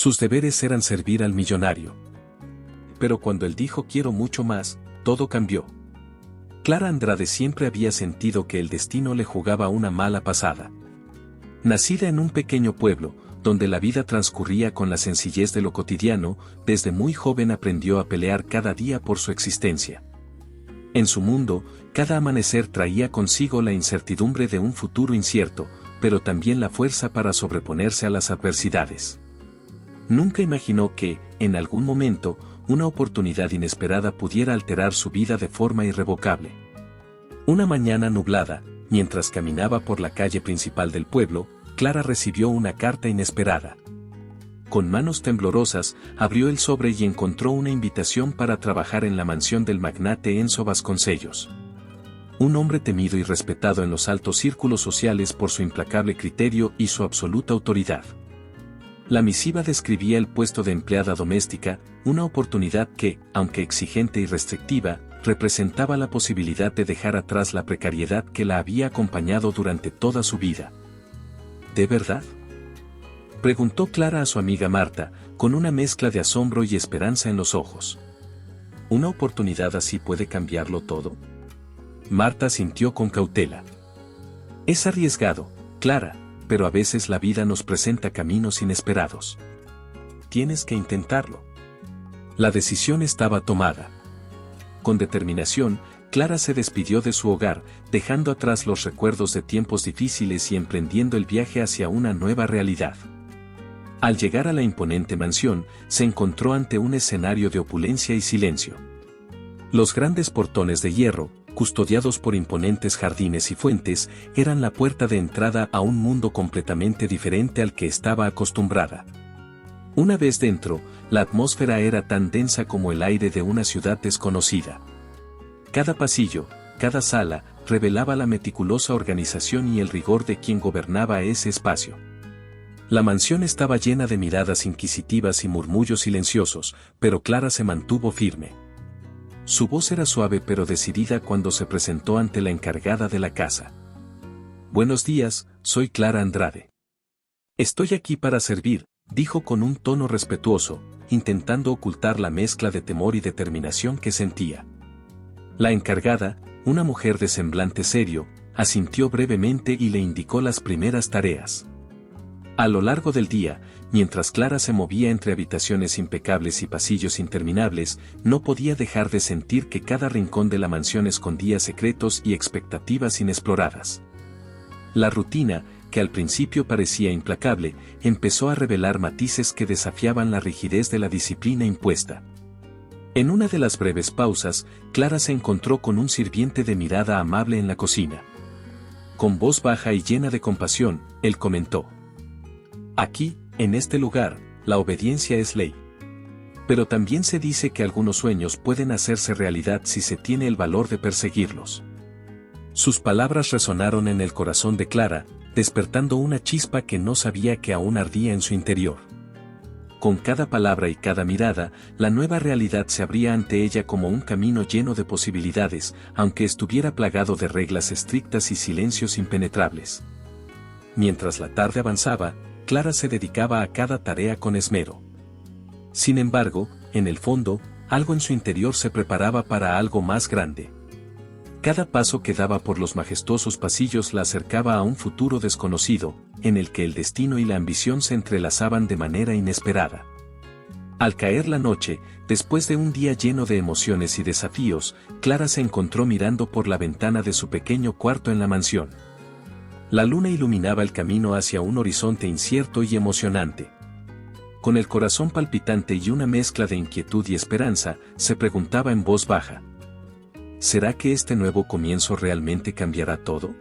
Sus deberes eran servir al millonario. Pero cuando él dijo quiero mucho más, todo cambió. Clara Andrade siempre había sentido que el destino le jugaba una mala pasada. Nacida en un pequeño pueblo, donde la vida transcurría con la sencillez de lo cotidiano, desde muy joven aprendió a pelear cada día por su existencia. En su mundo, cada amanecer traía consigo la incertidumbre de un futuro incierto, pero también la fuerza para sobreponerse a las adversidades. Nunca imaginó que, en algún momento, una oportunidad inesperada pudiera alterar su vida de forma irrevocable. Una mañana nublada, mientras caminaba por la calle principal del pueblo, Clara recibió una carta inesperada. Con manos temblorosas, abrió el sobre y encontró una invitación para trabajar en la mansión del magnate Enzo Vasconcellos. Un hombre temido y respetado en los altos círculos sociales por su implacable criterio y su absoluta autoridad. La misiva describía el puesto de empleada doméstica, una oportunidad que, aunque exigente y restrictiva, representaba la posibilidad de dejar atrás la precariedad que la había acompañado durante toda su vida. ¿De verdad?, preguntó Clara a su amiga Marta, con una mezcla de asombro y esperanza en los ojos. ¿Una oportunidad así puede cambiarlo todo? Marta asintió con cautela. Es arriesgado, Clara, pero a veces la vida nos presenta caminos inesperados. Tienes que intentarlo. La decisión estaba tomada. Con determinación, Clara se despidió de su hogar, dejando atrás los recuerdos de tiempos difíciles y emprendiendo el viaje hacia una nueva realidad. Al llegar a la imponente mansión, se encontró ante un escenario de opulencia y silencio. Los grandes portones de hierro, custodiados por imponentes jardines y fuentes, eran la puerta de entrada a un mundo completamente diferente al que estaba acostumbrada. Una vez dentro, la atmósfera era tan densa como el aire de una ciudad desconocida. Cada pasillo, cada sala, revelaba la meticulosa organización y el rigor de quien gobernaba ese espacio. La mansión estaba llena de miradas inquisitivas y murmullos silenciosos, pero Clara se mantuvo firme. Su voz era suave pero decidida cuando se presentó ante la encargada de la casa. Buenos días, soy Clara Andrade. Estoy aquí para servir, dijo con un tono respetuoso, intentando ocultar la mezcla de temor y determinación que sentía. La encargada, una mujer de semblante serio, asintió brevemente y le indicó las primeras tareas. A lo largo del día, mientras Clara se movía entre habitaciones impecables y pasillos interminables, no podía dejar de sentir que cada rincón de la mansión escondía secretos y expectativas inexploradas. La rutina, que al principio parecía implacable, empezó a revelar matices que desafiaban la rigidez de la disciplina impuesta. En una de las breves pausas, Clara se encontró con un sirviente de mirada amable en la cocina. Con voz baja y llena de compasión, él comentó: aquí, en este lugar, la obediencia es ley. Pero también se dice que algunos sueños pueden hacerse realidad si se tiene el valor de perseguirlos. Sus palabras resonaron en el corazón de Clara, despertando una chispa que no sabía que aún ardía en su interior. Con cada palabra y cada mirada, la nueva realidad se abría ante ella como un camino lleno de posibilidades, aunque estuviera plagado de reglas estrictas y silencios impenetrables. Mientras la tarde avanzaba, Clara se dedicaba a cada tarea con esmero. Sin embargo, en el fondo, algo en su interior se preparaba para algo más grande. Cada paso que daba por los majestuosos pasillos la acercaba a un futuro desconocido, en el que el destino y la ambición se entrelazaban de manera inesperada. Al caer la noche, después de un día lleno de emociones y desafíos, Clara se encontró mirando por la ventana de su pequeño cuarto en la mansión. La luna iluminaba el camino hacia un horizonte incierto y emocionante. Con el corazón palpitante y una mezcla de inquietud y esperanza, se preguntaba en voz baja: ¿será que este nuevo comienzo realmente cambiará todo?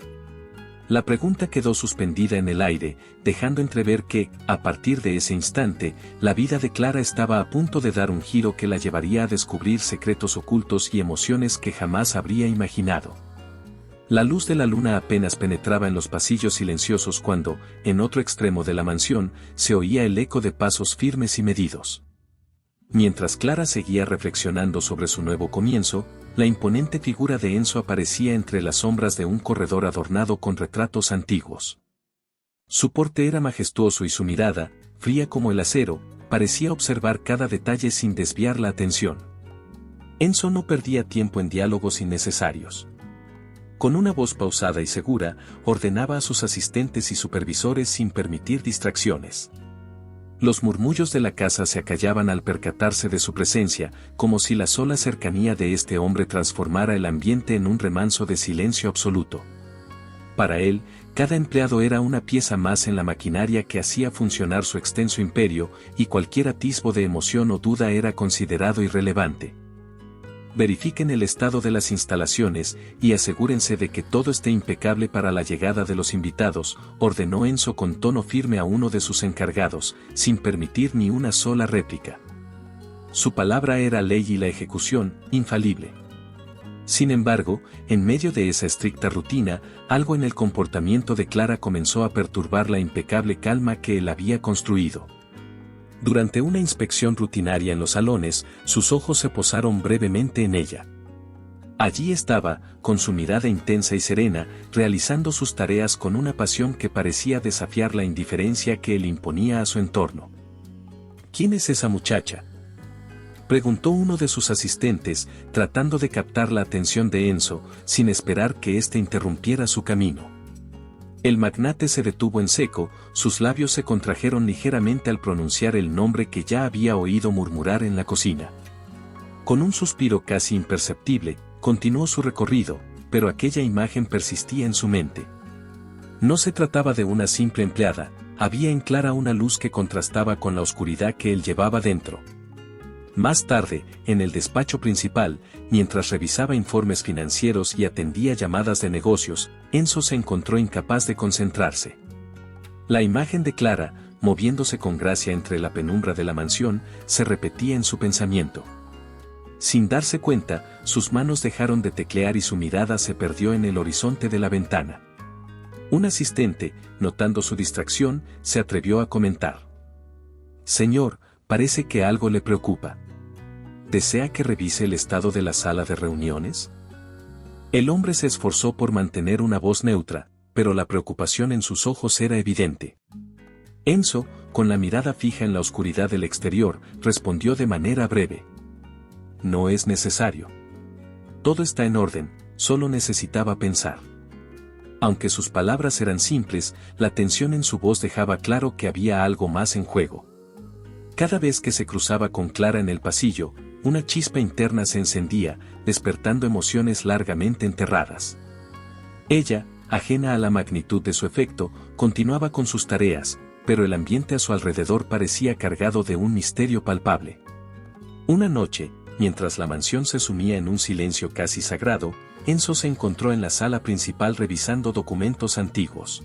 La pregunta quedó suspendida en el aire, dejando entrever que, a partir de ese instante, la vida de Clara estaba a punto de dar un giro que la llevaría a descubrir secretos ocultos y emociones que jamás habría imaginado. La luz de la luna apenas penetraba en los pasillos silenciosos cuando, en otro extremo de la mansión, se oía el eco de pasos firmes y medidos. Mientras Clara seguía reflexionando sobre su nuevo comienzo, la imponente figura de Enzo aparecía entre las sombras de un corredor adornado con retratos antiguos. Su porte era majestuoso y su mirada, fría como el acero, parecía observar cada detalle sin desviar la atención. Enzo no perdía tiempo en diálogos innecesarios. Con una voz pausada y segura, ordenaba a sus asistentes y supervisores sin permitir distracciones. Los murmullos de la casa se acallaban al percatarse de su presencia, como si la sola cercanía de este hombre transformara el ambiente en un remanso de silencio absoluto. Para él, cada empleado era una pieza más en la maquinaria que hacía funcionar su extenso imperio, y cualquier atisbo de emoción o duda era considerado irrelevante. Verifiquen el estado de las instalaciones y asegúrense de que todo esté impecable para la llegada de los invitados, ordenó Enzo con tono firme a uno de sus encargados, sin permitir ni una sola réplica. Su palabra era ley y la ejecución, infalible. Sin embargo, en medio de esa estricta rutina, algo en el comportamiento de Clara comenzó a perturbar la impecable calma que él había construido. Durante una inspección rutinaria en los salones, sus ojos se posaron brevemente en ella. Allí estaba, con su mirada intensa y serena, realizando sus tareas con una pasión que parecía desafiar la indiferencia que él imponía a su entorno. ¿Quién es esa muchacha?, preguntó uno de sus asistentes, tratando de captar la atención de Enzo, sin esperar que éste interrumpiera su camino. El magnate se detuvo en seco, sus labios se contrajeron ligeramente al pronunciar el nombre que ya había oído murmurar en la cocina. Con un suspiro casi imperceptible, continuó su recorrido, pero aquella imagen persistía en su mente. No se trataba de una simple empleada, había en Clara una luz que contrastaba con la oscuridad que él llevaba dentro. Más tarde, en el despacho principal, mientras revisaba informes financieros y atendía llamadas de negocios, Enzo se encontró incapaz de concentrarse. La imagen de Clara, moviéndose con gracia entre la penumbra de la mansión, se repetía en su pensamiento. Sin darse cuenta, sus manos dejaron de teclear y su mirada se perdió en el horizonte de la ventana. Un asistente, notando su distracción, se atrevió a comentar: «Señor, parece que algo le preocupa. ¿Desea que revise el estado de la sala de reuniones?». El hombre se esforzó por mantener una voz neutra, pero la preocupación en sus ojos era evidente. Enzo, con la mirada fija en la oscuridad del exterior, respondió de manera breve: «No es necesario. Todo está en orden, solo necesitaba pensar». Aunque sus palabras eran simples, la tensión en su voz dejaba claro que había algo más en juego. Cada vez que se cruzaba con Clara en el pasillo, una chispa interna se encendía, despertando emociones largamente enterradas. Ella, ajena a la magnitud de su efecto, continuaba con sus tareas, pero el ambiente a su alrededor parecía cargado de un misterio palpable. Una noche, mientras la mansión se sumía en un silencio casi sagrado, Enzo se encontró en la sala principal revisando documentos antiguos.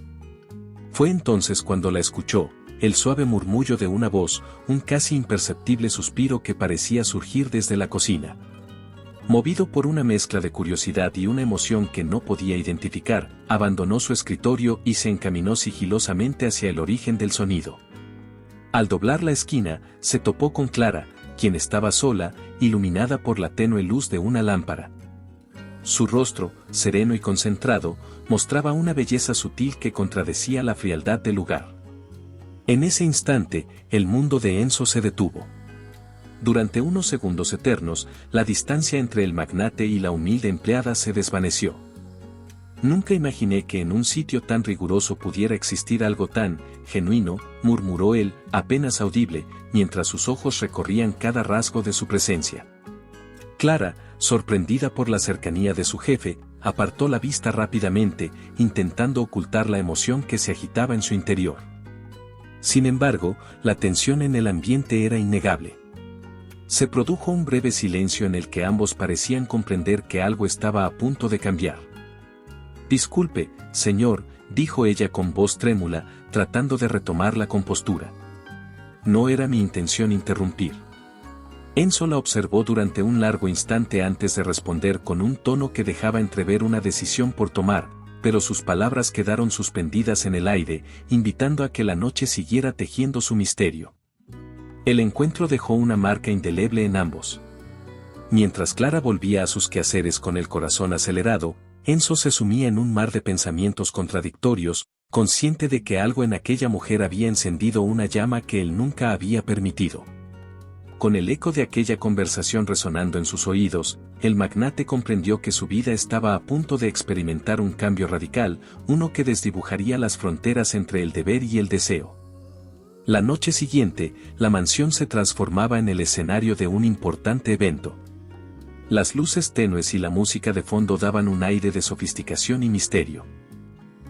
Fue entonces cuando la escuchó, el suave murmullo de una voz, un casi imperceptible suspiro que parecía surgir desde la cocina. Movido por una mezcla de curiosidad y una emoción que no podía identificar, abandonó su escritorio y se encaminó sigilosamente hacia el origen del sonido. Al doblar la esquina, se topó con Clara, quien estaba sola, iluminada por la tenue luz de una lámpara. Su rostro, sereno y concentrado, mostraba una belleza sutil que contradecía la frialdad del lugar. En ese instante, el mundo de Enzo se detuvo. Durante unos segundos eternos, la distancia entre el magnate y la humilde empleada se desvaneció. «Nunca imaginé que en un sitio tan riguroso pudiera existir algo tan genuino», murmuró él, apenas audible, mientras sus ojos recorrían cada rasgo de su presencia. Clara, sorprendida por la cercanía de su jefe, apartó la vista rápidamente, intentando ocultar la emoción que se agitaba en su interior. Sin embargo, la tensión en el ambiente era innegable. Se produjo un breve silencio en el que ambos parecían comprender que algo estaba a punto de cambiar. «Disculpe, señor», dijo ella con voz trémula, tratando de retomar la compostura. «No era mi intención interrumpir». Enzo la observó durante un largo instante antes de responder con un tono que dejaba entrever una decisión por tomar, pero sus palabras quedaron suspendidas en el aire, invitando a que la noche siguiera tejiendo su misterio. El encuentro dejó una marca indeleble en ambos. Mientras Clara volvía a sus quehaceres con el corazón acelerado, Enzo se sumía en un mar de pensamientos contradictorios, consciente de que algo en aquella mujer había encendido una llama que él nunca había permitido. Con el eco de aquella conversación resonando en sus oídos, el magnate comprendió que su vida estaba a punto de experimentar un cambio radical, uno que desdibujaría las fronteras entre el deber y el deseo. La noche siguiente, la mansión se transformaba en el escenario de un importante evento. Las luces tenues y la música de fondo daban un aire de sofisticación y misterio.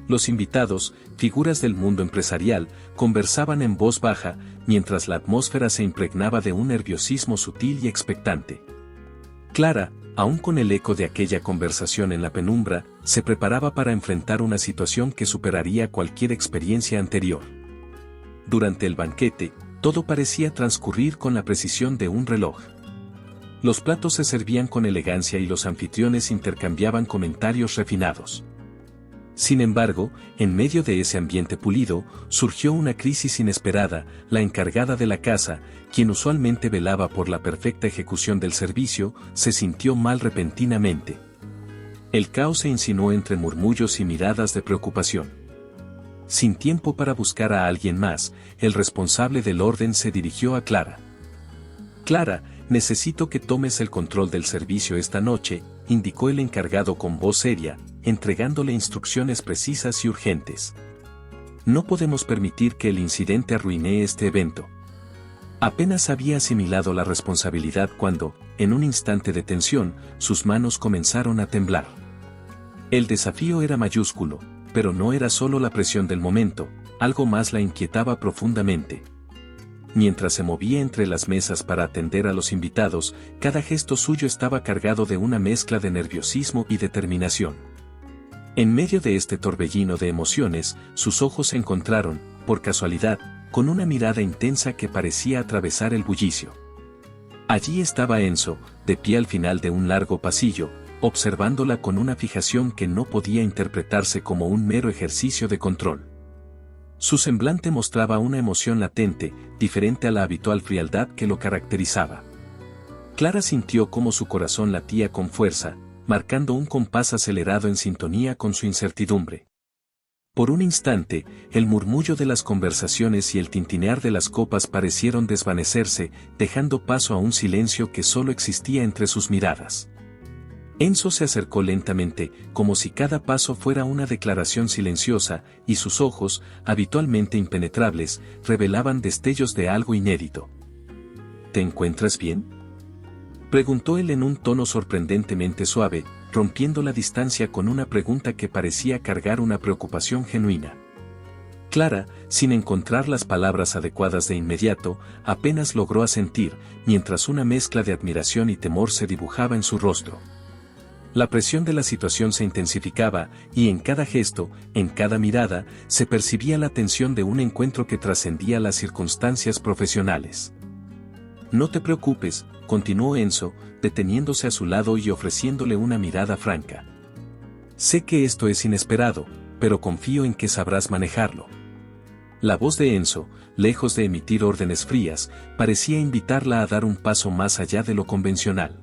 Los invitados, figuras del mundo empresarial, conversaban en voz baja, mientras la atmósfera se impregnaba de un nerviosismo sutil y expectante. Clara, aún con el eco de aquella conversación en la penumbra, se preparaba para enfrentar una situación que superaría cualquier experiencia anterior. Durante el banquete, todo parecía transcurrir con la precisión de un reloj. Los platos se servían con elegancia y los anfitriones intercambiaban comentarios refinados. Sin embargo, en medio de ese ambiente pulido, surgió una crisis inesperada. La encargada de la casa, quien usualmente velaba por la perfecta ejecución del servicio, se sintió mal repentinamente. El caos se insinuó entre murmullos y miradas de preocupación. Sin tiempo para buscar a alguien más, el responsable del orden se dirigió a Clara. «Clara, necesito que tomes el control del servicio esta noche», indicó el encargado con voz seria, entregándole instrucciones precisas y urgentes. «No podemos permitir que el incidente arruine este evento». Apenas había asimilado la responsabilidad cuando, en un instante de tensión, sus manos comenzaron a temblar. El desafío era mayúsculo, pero no era solo la presión del momento, algo más la inquietaba profundamente. Mientras se movía entre las mesas para atender a los invitados, cada gesto suyo estaba cargado de una mezcla de nerviosismo y determinación. En medio de este torbellino de emociones, sus ojos se encontraron, por casualidad, con una mirada intensa que parecía atravesar el bullicio. Allí estaba Enzo, de pie al final de un largo pasillo, observándola con una fijación que no podía interpretarse como un mero ejercicio de control. Su semblante mostraba una emoción latente, diferente a la habitual frialdad que lo caracterizaba. Clara sintió cómo su corazón latía con fuerza, marcando un compás acelerado en sintonía con su incertidumbre. Por un instante, el murmullo de las conversaciones y el tintinear de las copas parecieron desvanecerse, dejando paso a un silencio que solo existía entre sus miradas. Enzo se acercó lentamente, como si cada paso fuera una declaración silenciosa, y sus ojos, habitualmente impenetrables, revelaban destellos de algo inédito. ¿Te encuentras bien?, preguntó él en un tono sorprendentemente suave, rompiendo la distancia con una pregunta que parecía cargar una preocupación genuina. Clara, sin encontrar las palabras adecuadas de inmediato, apenas logró asentir, mientras una mezcla de admiración y temor se dibujaba en su rostro. La presión de la situación se intensificaba, y en cada gesto, en cada mirada, se percibía la tensión de un encuentro que trascendía las circunstancias profesionales. «No te preocupes», continuó Enzo, deteniéndose a su lado y ofreciéndole una mirada franca. «Sé que esto es inesperado, pero confío en que sabrás manejarlo». La voz de Enzo, lejos de emitir órdenes frías, parecía invitarla a dar un paso más allá de lo convencional.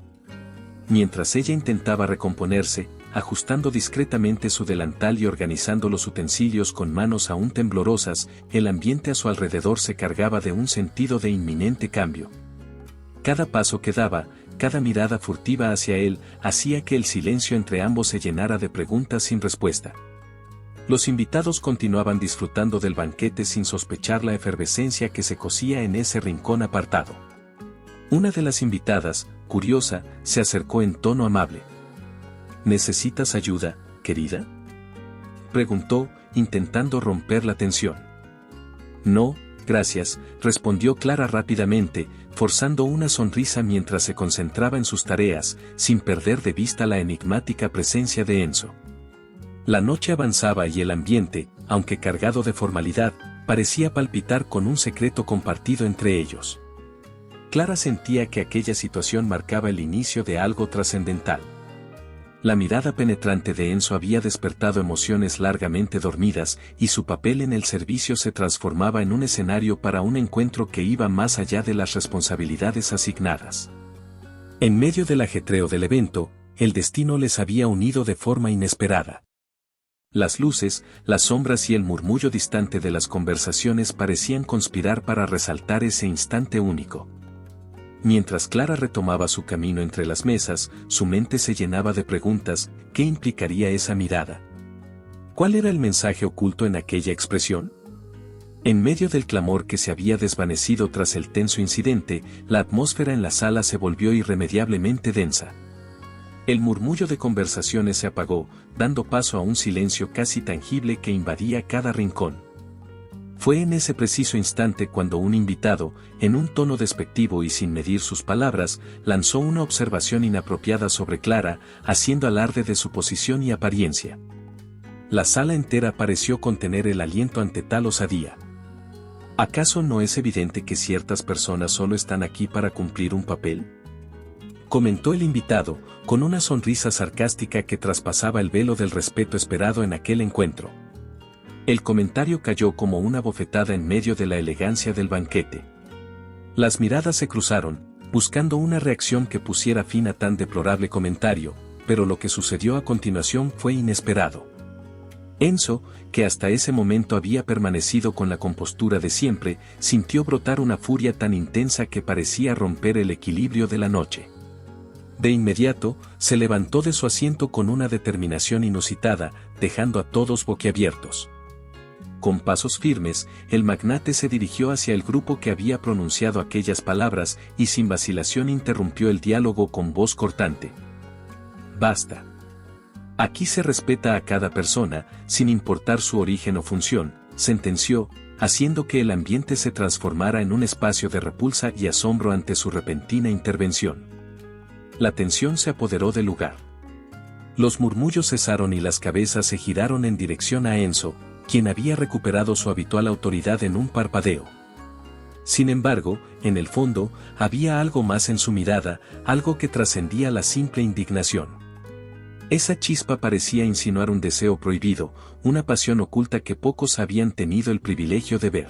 Mientras ella intentaba recomponerse, ajustando discretamente su delantal y organizando los utensilios con manos aún temblorosas, el ambiente a su alrededor se cargaba de un sentido de inminente cambio. Cada paso que daba, cada mirada furtiva hacia él, hacía que el silencio entre ambos se llenara de preguntas sin respuesta. Los invitados continuaban disfrutando del banquete sin sospechar la efervescencia que se cocía en ese rincón apartado. Una de las invitadas, curiosa, se acercó en tono amable. ¿Necesitas ayuda, querida?, preguntó, intentando romper la tensión. No, gracias, respondió Clara rápidamente, forzando una sonrisa mientras se concentraba en sus tareas, sin perder de vista la enigmática presencia de Enzo. La noche avanzaba y el ambiente, aunque cargado de formalidad, parecía palpitar con un secreto compartido entre ellos. Clara sentía que aquella situación marcaba el inicio de algo trascendental. La mirada penetrante de Enzo había despertado emociones largamente dormidas, y su papel en el servicio se transformaba en un escenario para un encuentro que iba más allá de las responsabilidades asignadas. En medio del ajetreo del evento, el destino les había unido de forma inesperada. Las luces, las sombras y el murmullo distante de las conversaciones parecían conspirar para resaltar ese instante único. Mientras Clara retomaba su camino entre las mesas, su mente se llenaba de preguntas: ¿qué implicaría esa mirada? ¿Cuál era el mensaje oculto en aquella expresión? En medio del clamor que se había desvanecido tras el tenso incidente, la atmósfera en la sala se volvió irremediablemente densa. El murmullo de conversaciones se apagó, dando paso a un silencio casi tangible que invadía cada rincón. Fue en ese preciso instante cuando un invitado, en un tono despectivo y sin medir sus palabras, lanzó una observación inapropiada sobre Clara, haciendo alarde de su posición y apariencia. La sala entera pareció contener el aliento ante tal osadía. ¿Acaso no es evidente que ciertas personas solo están aquí para cumplir un papel?, comentó el invitado, con una sonrisa sarcástica que traspasaba el velo del respeto esperado en aquel encuentro. El comentario cayó como una bofetada en medio de la elegancia del banquete. Las miradas se cruzaron, buscando una reacción que pusiera fin a tan deplorable comentario, pero lo que sucedió a continuación fue inesperado. Enzo, que hasta ese momento había permanecido con la compostura de siempre, sintió brotar una furia tan intensa que parecía romper el equilibrio de la noche. De inmediato, se levantó de su asiento con una determinación inusitada, dejando a todos boquiabiertos. Con pasos firmes, el magnate se dirigió hacia el grupo que había pronunciado aquellas palabras y sin vacilación interrumpió el diálogo con voz cortante. «Basta. Aquí se respeta a cada persona, sin importar su origen o función», sentenció, haciendo que el ambiente se transformara en un espacio de repulsa y asombro ante su repentina intervención. La tensión se apoderó del lugar. Los murmullos cesaron y las cabezas se giraron en dirección a Enzo, quien había recuperado su habitual autoridad en un parpadeo. Sin embargo, en el fondo, había algo más en su mirada, algo que trascendía la simple indignación. Esa chispa parecía insinuar un deseo prohibido, una pasión oculta que pocos habían tenido el privilegio de ver.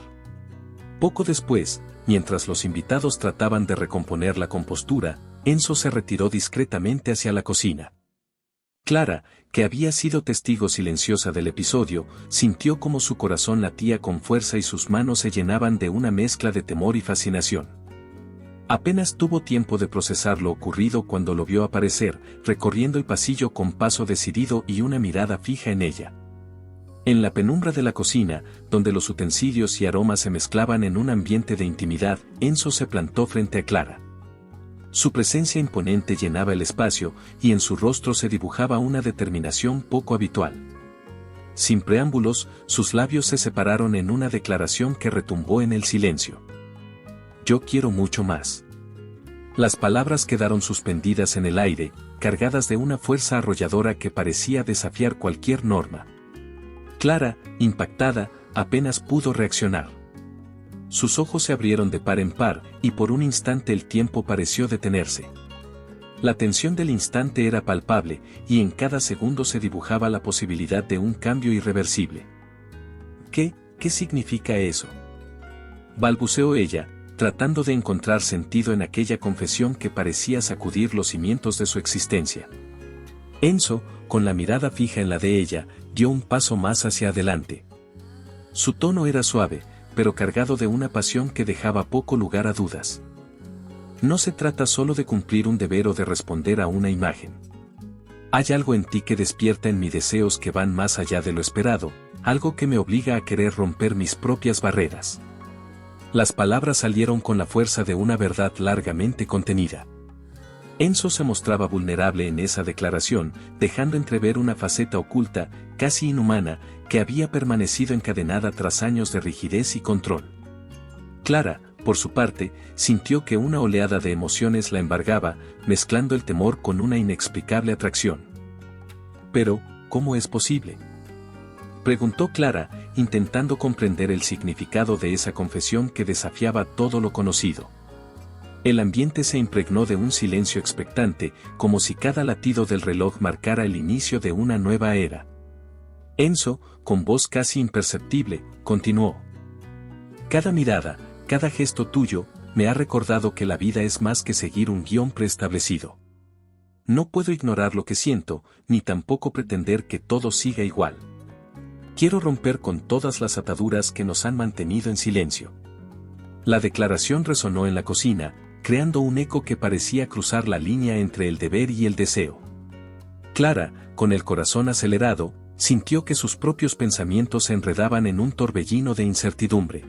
Poco después, mientras los invitados trataban de recomponer la compostura, Enzo se retiró discretamente hacia la cocina. Clara, que había sido testigo silenciosa del episodio, sintió como su corazón latía con fuerza y sus manos se llenaban de una mezcla de temor y fascinación. Apenas tuvo tiempo de procesar lo ocurrido cuando lo vio aparecer, recorriendo el pasillo con paso decidido y una mirada fija en ella. En la penumbra de la cocina, donde los utensilios y aromas se mezclaban en un ambiente de intimidad, Enzo se plantó frente a Clara. Su presencia imponente llenaba el espacio, y en su rostro se dibujaba una determinación poco habitual. Sin preámbulos, sus labios se separaron en una declaración que retumbó en el silencio. «Yo quiero mucho más». Las palabras quedaron suspendidas en el aire, cargadas de una fuerza arrolladora que parecía desafiar cualquier norma. Clara, impactada, apenas pudo reaccionar. Sus ojos se abrieron de par en par, y por un instante el tiempo pareció detenerse. La tensión del instante era palpable, y en cada segundo se dibujaba la posibilidad de un cambio irreversible. ¿Qué significa eso?», balbuceó ella, tratando de encontrar sentido en aquella confesión que parecía sacudir los cimientos de su existencia. Enzo, con la mirada fija en la de ella, dio un paso más hacia adelante. Su tono era suave, pero cargado de una pasión que dejaba poco lugar a dudas. «No se trata solo de cumplir un deber o de responder a una imagen. Hay algo en ti que despierta en mí deseos que van más allá de lo esperado, algo que me obliga a querer romper mis propias barreras». Las palabras salieron con la fuerza de una verdad largamente contenida. Enzo se mostraba vulnerable en esa declaración, dejando entrever una faceta oculta, casi inhumana, que había permanecido encadenada tras años de rigidez y control. Clara, por su parte, sintió que una oleada de emociones la embargaba, mezclando el temor con una inexplicable atracción. «Pero, ¿cómo es posible?», preguntó Clara, intentando comprender el significado de esa confesión que desafiaba todo lo conocido. El ambiente se impregnó de un silencio expectante, como si cada latido del reloj marcara el inicio de una nueva era. Enzo, con voz casi imperceptible, continuó. «Cada mirada, cada gesto tuyo, me ha recordado que la vida es más que seguir un guión preestablecido. No puedo ignorar lo que siento, ni tampoco pretender que todo siga igual. Quiero romper con todas las ataduras que nos han mantenido en silencio. La declaración resonó en la cocina, creando un eco que parecía cruzar la línea entre el deber y el deseo. Clara, con el corazón acelerado, sintió que sus propios pensamientos se enredaban en un torbellino de incertidumbre.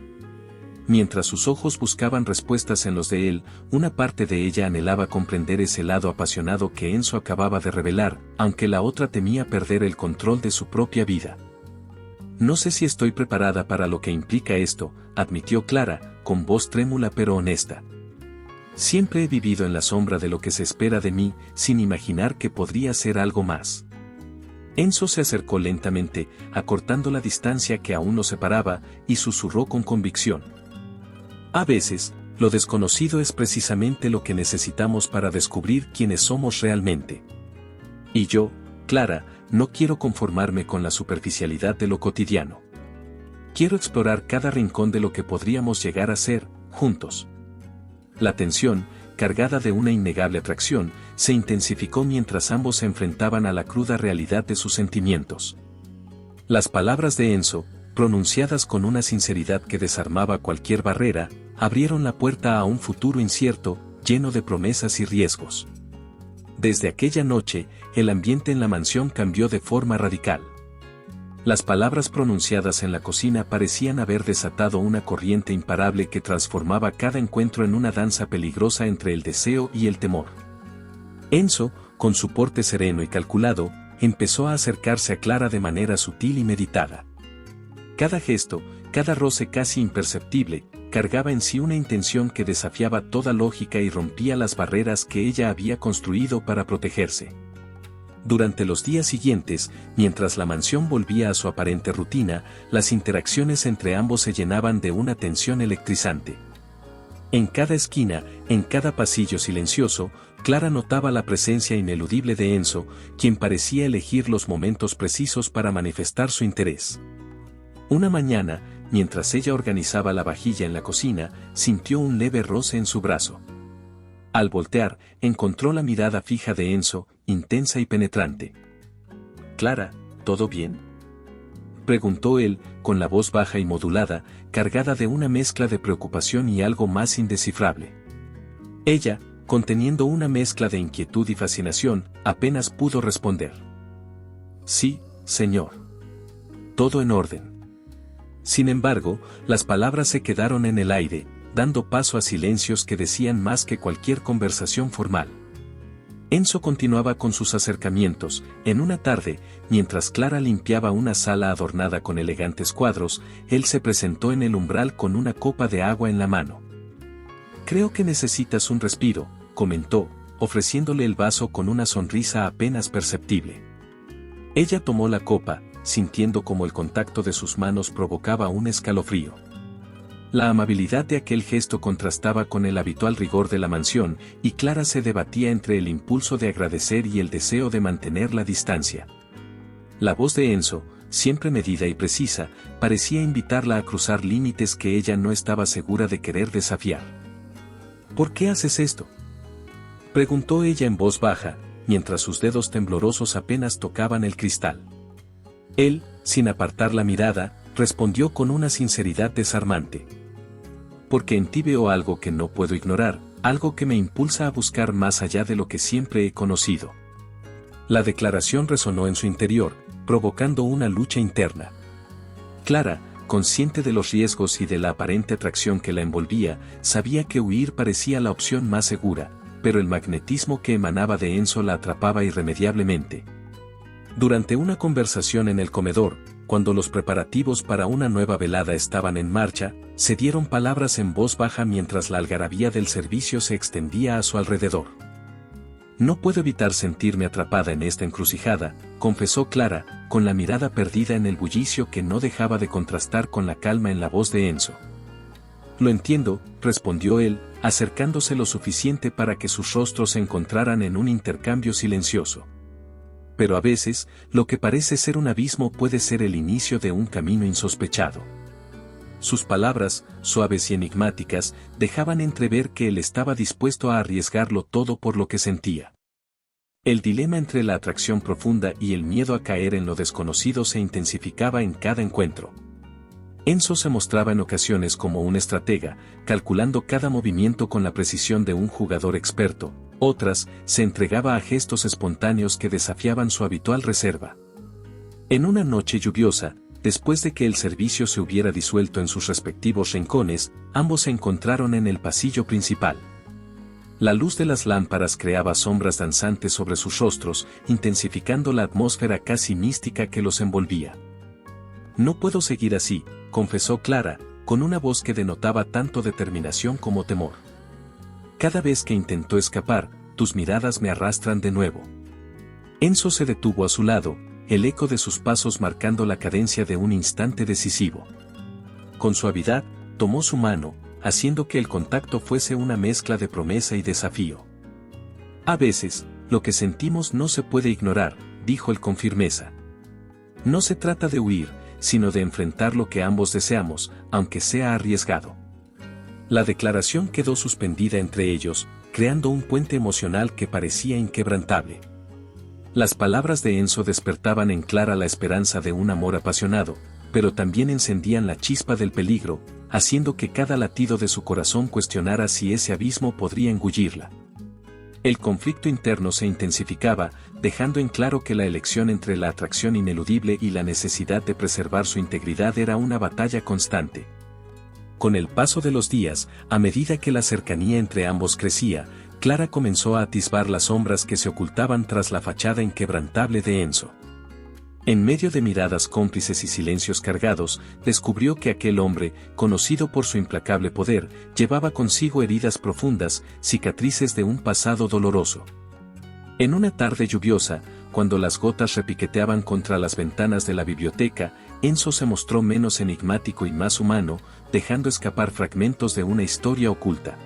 Mientras sus ojos buscaban respuestas en los de él, una parte de ella anhelaba comprender ese lado apasionado que Enzo acababa de revelar, aunque la otra temía perder el control de su propia vida. No sé si estoy preparada para lo que implica esto, admitió Clara, con voz trémula pero honesta. Siempre he vivido en la sombra de lo que se espera de mí, sin imaginar que podría ser algo más. Enzo se acercó lentamente, acortando la distancia que aún nos separaba, y susurró con convicción. A veces, lo desconocido es precisamente lo que necesitamos para descubrir quiénes somos realmente. Y yo, Clara, no quiero conformarme con la superficialidad de lo cotidiano. Quiero explorar cada rincón de lo que podríamos llegar a ser, juntos. La tensión, cargada de una innegable atracción, se intensificó mientras ambos se enfrentaban a la cruda realidad de sus sentimientos. Las palabras de Enzo, pronunciadas con una sinceridad que desarmaba cualquier barrera, abrieron la puerta a un futuro incierto, lleno de promesas y riesgos. Desde aquella noche, el ambiente en la mansión cambió de forma radical. Las palabras pronunciadas en la cocina parecían haber desatado una corriente imparable que transformaba cada encuentro en una danza peligrosa entre el deseo y el temor. Enzo, con su porte sereno y calculado, empezó a acercarse a Clara de manera sutil y meditada. Cada gesto, cada roce casi imperceptible, cargaba en sí una intención que desafiaba toda lógica y rompía las barreras que ella había construido para protegerse. Durante los días siguientes, mientras la mansión volvía a su aparente rutina, las interacciones entre ambos se llenaban de una tensión electrizante. En cada esquina, en cada pasillo silencioso, Clara notaba la presencia ineludible de Enzo, quien parecía elegir los momentos precisos para manifestar su interés. Una mañana, mientras ella organizaba la vajilla en la cocina, sintió un leve roce en su brazo. Al voltear, encontró la mirada fija de Enzo, intensa y penetrante. «Clara, ¿todo bien?», preguntó él, con la voz baja y modulada, cargada de una mezcla de preocupación y algo más indescifrable. Ella, conteniendo una mezcla de inquietud y fascinación, apenas pudo responder. «Sí, señor. Todo en orden». Sin embargo, las palabras se quedaron en el aire, dando paso a silencios que decían más que cualquier conversación formal. Enzo continuaba con sus acercamientos. En una tarde, mientras Clara limpiaba una sala adornada con elegantes cuadros, él se presentó en el umbral con una copa de agua en la mano. «Creo que necesitas un respiro», comentó, ofreciéndole el vaso con una sonrisa apenas perceptible. Ella tomó la copa, sintiendo como el contacto de sus manos provocaba un escalofrío. La amabilidad de aquel gesto contrastaba con el habitual rigor de la mansión, y Clara se debatía entre el impulso de agradecer y el deseo de mantener la distancia. La voz de Enzo, siempre medida y precisa, parecía invitarla a cruzar límites que ella no estaba segura de querer desafiar. «¿Por qué haces esto?», preguntó ella en voz baja, mientras sus dedos temblorosos apenas tocaban el cristal. Él, sin apartar la mirada, respondió con una sinceridad desarmante. «Porque en ti veo algo que no puedo ignorar, algo que me impulsa a buscar más allá de lo que siempre he conocido». La declaración resonó en su interior, provocando una lucha interna. Clara, consciente de los riesgos y de la aparente atracción que la envolvía, sabía que huir parecía la opción más segura, pero el magnetismo que emanaba de Enzo la atrapaba irremediablemente. Durante una conversación en el comedor, cuando los preparativos para una nueva velada estaban en marcha, se dieron palabras en voz baja mientras la algarabía del servicio se extendía a su alrededor. «No puedo evitar sentirme atrapada en esta encrucijada», confesó Clara, con la mirada perdida en el bullicio que no dejaba de contrastar con la calma en la voz de Enzo. «Lo entiendo», respondió él, acercándose lo suficiente para que sus rostros se encontraran en un intercambio silencioso. «Pero a veces, lo que parece ser un abismo puede ser el inicio de un camino insospechado». Sus palabras, suaves y enigmáticas, dejaban entrever que él estaba dispuesto a arriesgarlo todo por lo que sentía. El dilema entre la atracción profunda y el miedo a caer en lo desconocido se intensificaba en cada encuentro. Enzo se mostraba en ocasiones como un estratega, calculando cada movimiento con la precisión de un jugador experto, otras, se entregaba a gestos espontáneos que desafiaban su habitual reserva. En una noche lluviosa, después de que el servicio se hubiera disuelto en sus respectivos rincones, ambos se encontraron en el pasillo principal. La luz de las lámparas creaba sombras danzantes sobre sus rostros, intensificando la atmósfera casi mística que los envolvía. «No puedo seguir así», confesó Clara, con una voz que denotaba tanto determinación como temor. «Cada vez que intento escapar, tus miradas me arrastran de nuevo». Enzo se detuvo a su lado, el eco de sus pasos marcando la cadencia de un instante decisivo. Con suavidad, tomó su mano, haciendo que el contacto fuese una mezcla de promesa y desafío. «A veces, lo que sentimos no se puede ignorar», dijo él con firmeza. «No se trata de huir, sino de enfrentar lo que ambos deseamos, aunque sea arriesgado». La declaración quedó suspendida entre ellos, creando un puente emocional que parecía inquebrantable. Las palabras de Enzo despertaban en Clara la esperanza de un amor apasionado, pero también encendían la chispa del peligro, haciendo que cada latido de su corazón cuestionara si ese abismo podría engullirla. El conflicto interno se intensificaba, dejando en claro que la elección entre la atracción ineludible y la necesidad de preservar su integridad era una batalla constante. Con el paso de los días, a medida que la cercanía entre ambos crecía, Clara comenzó a atisbar las sombras que se ocultaban tras la fachada inquebrantable de Enzo. En medio de miradas cómplices y silencios cargados, descubrió que aquel hombre, conocido por su implacable poder, llevaba consigo heridas profundas, cicatrices de un pasado doloroso. En una tarde lluviosa, cuando las gotas repiqueteaban contra las ventanas de la biblioteca, Enzo se mostró menos enigmático y más humano, dejando escapar fragmentos de una historia oculta.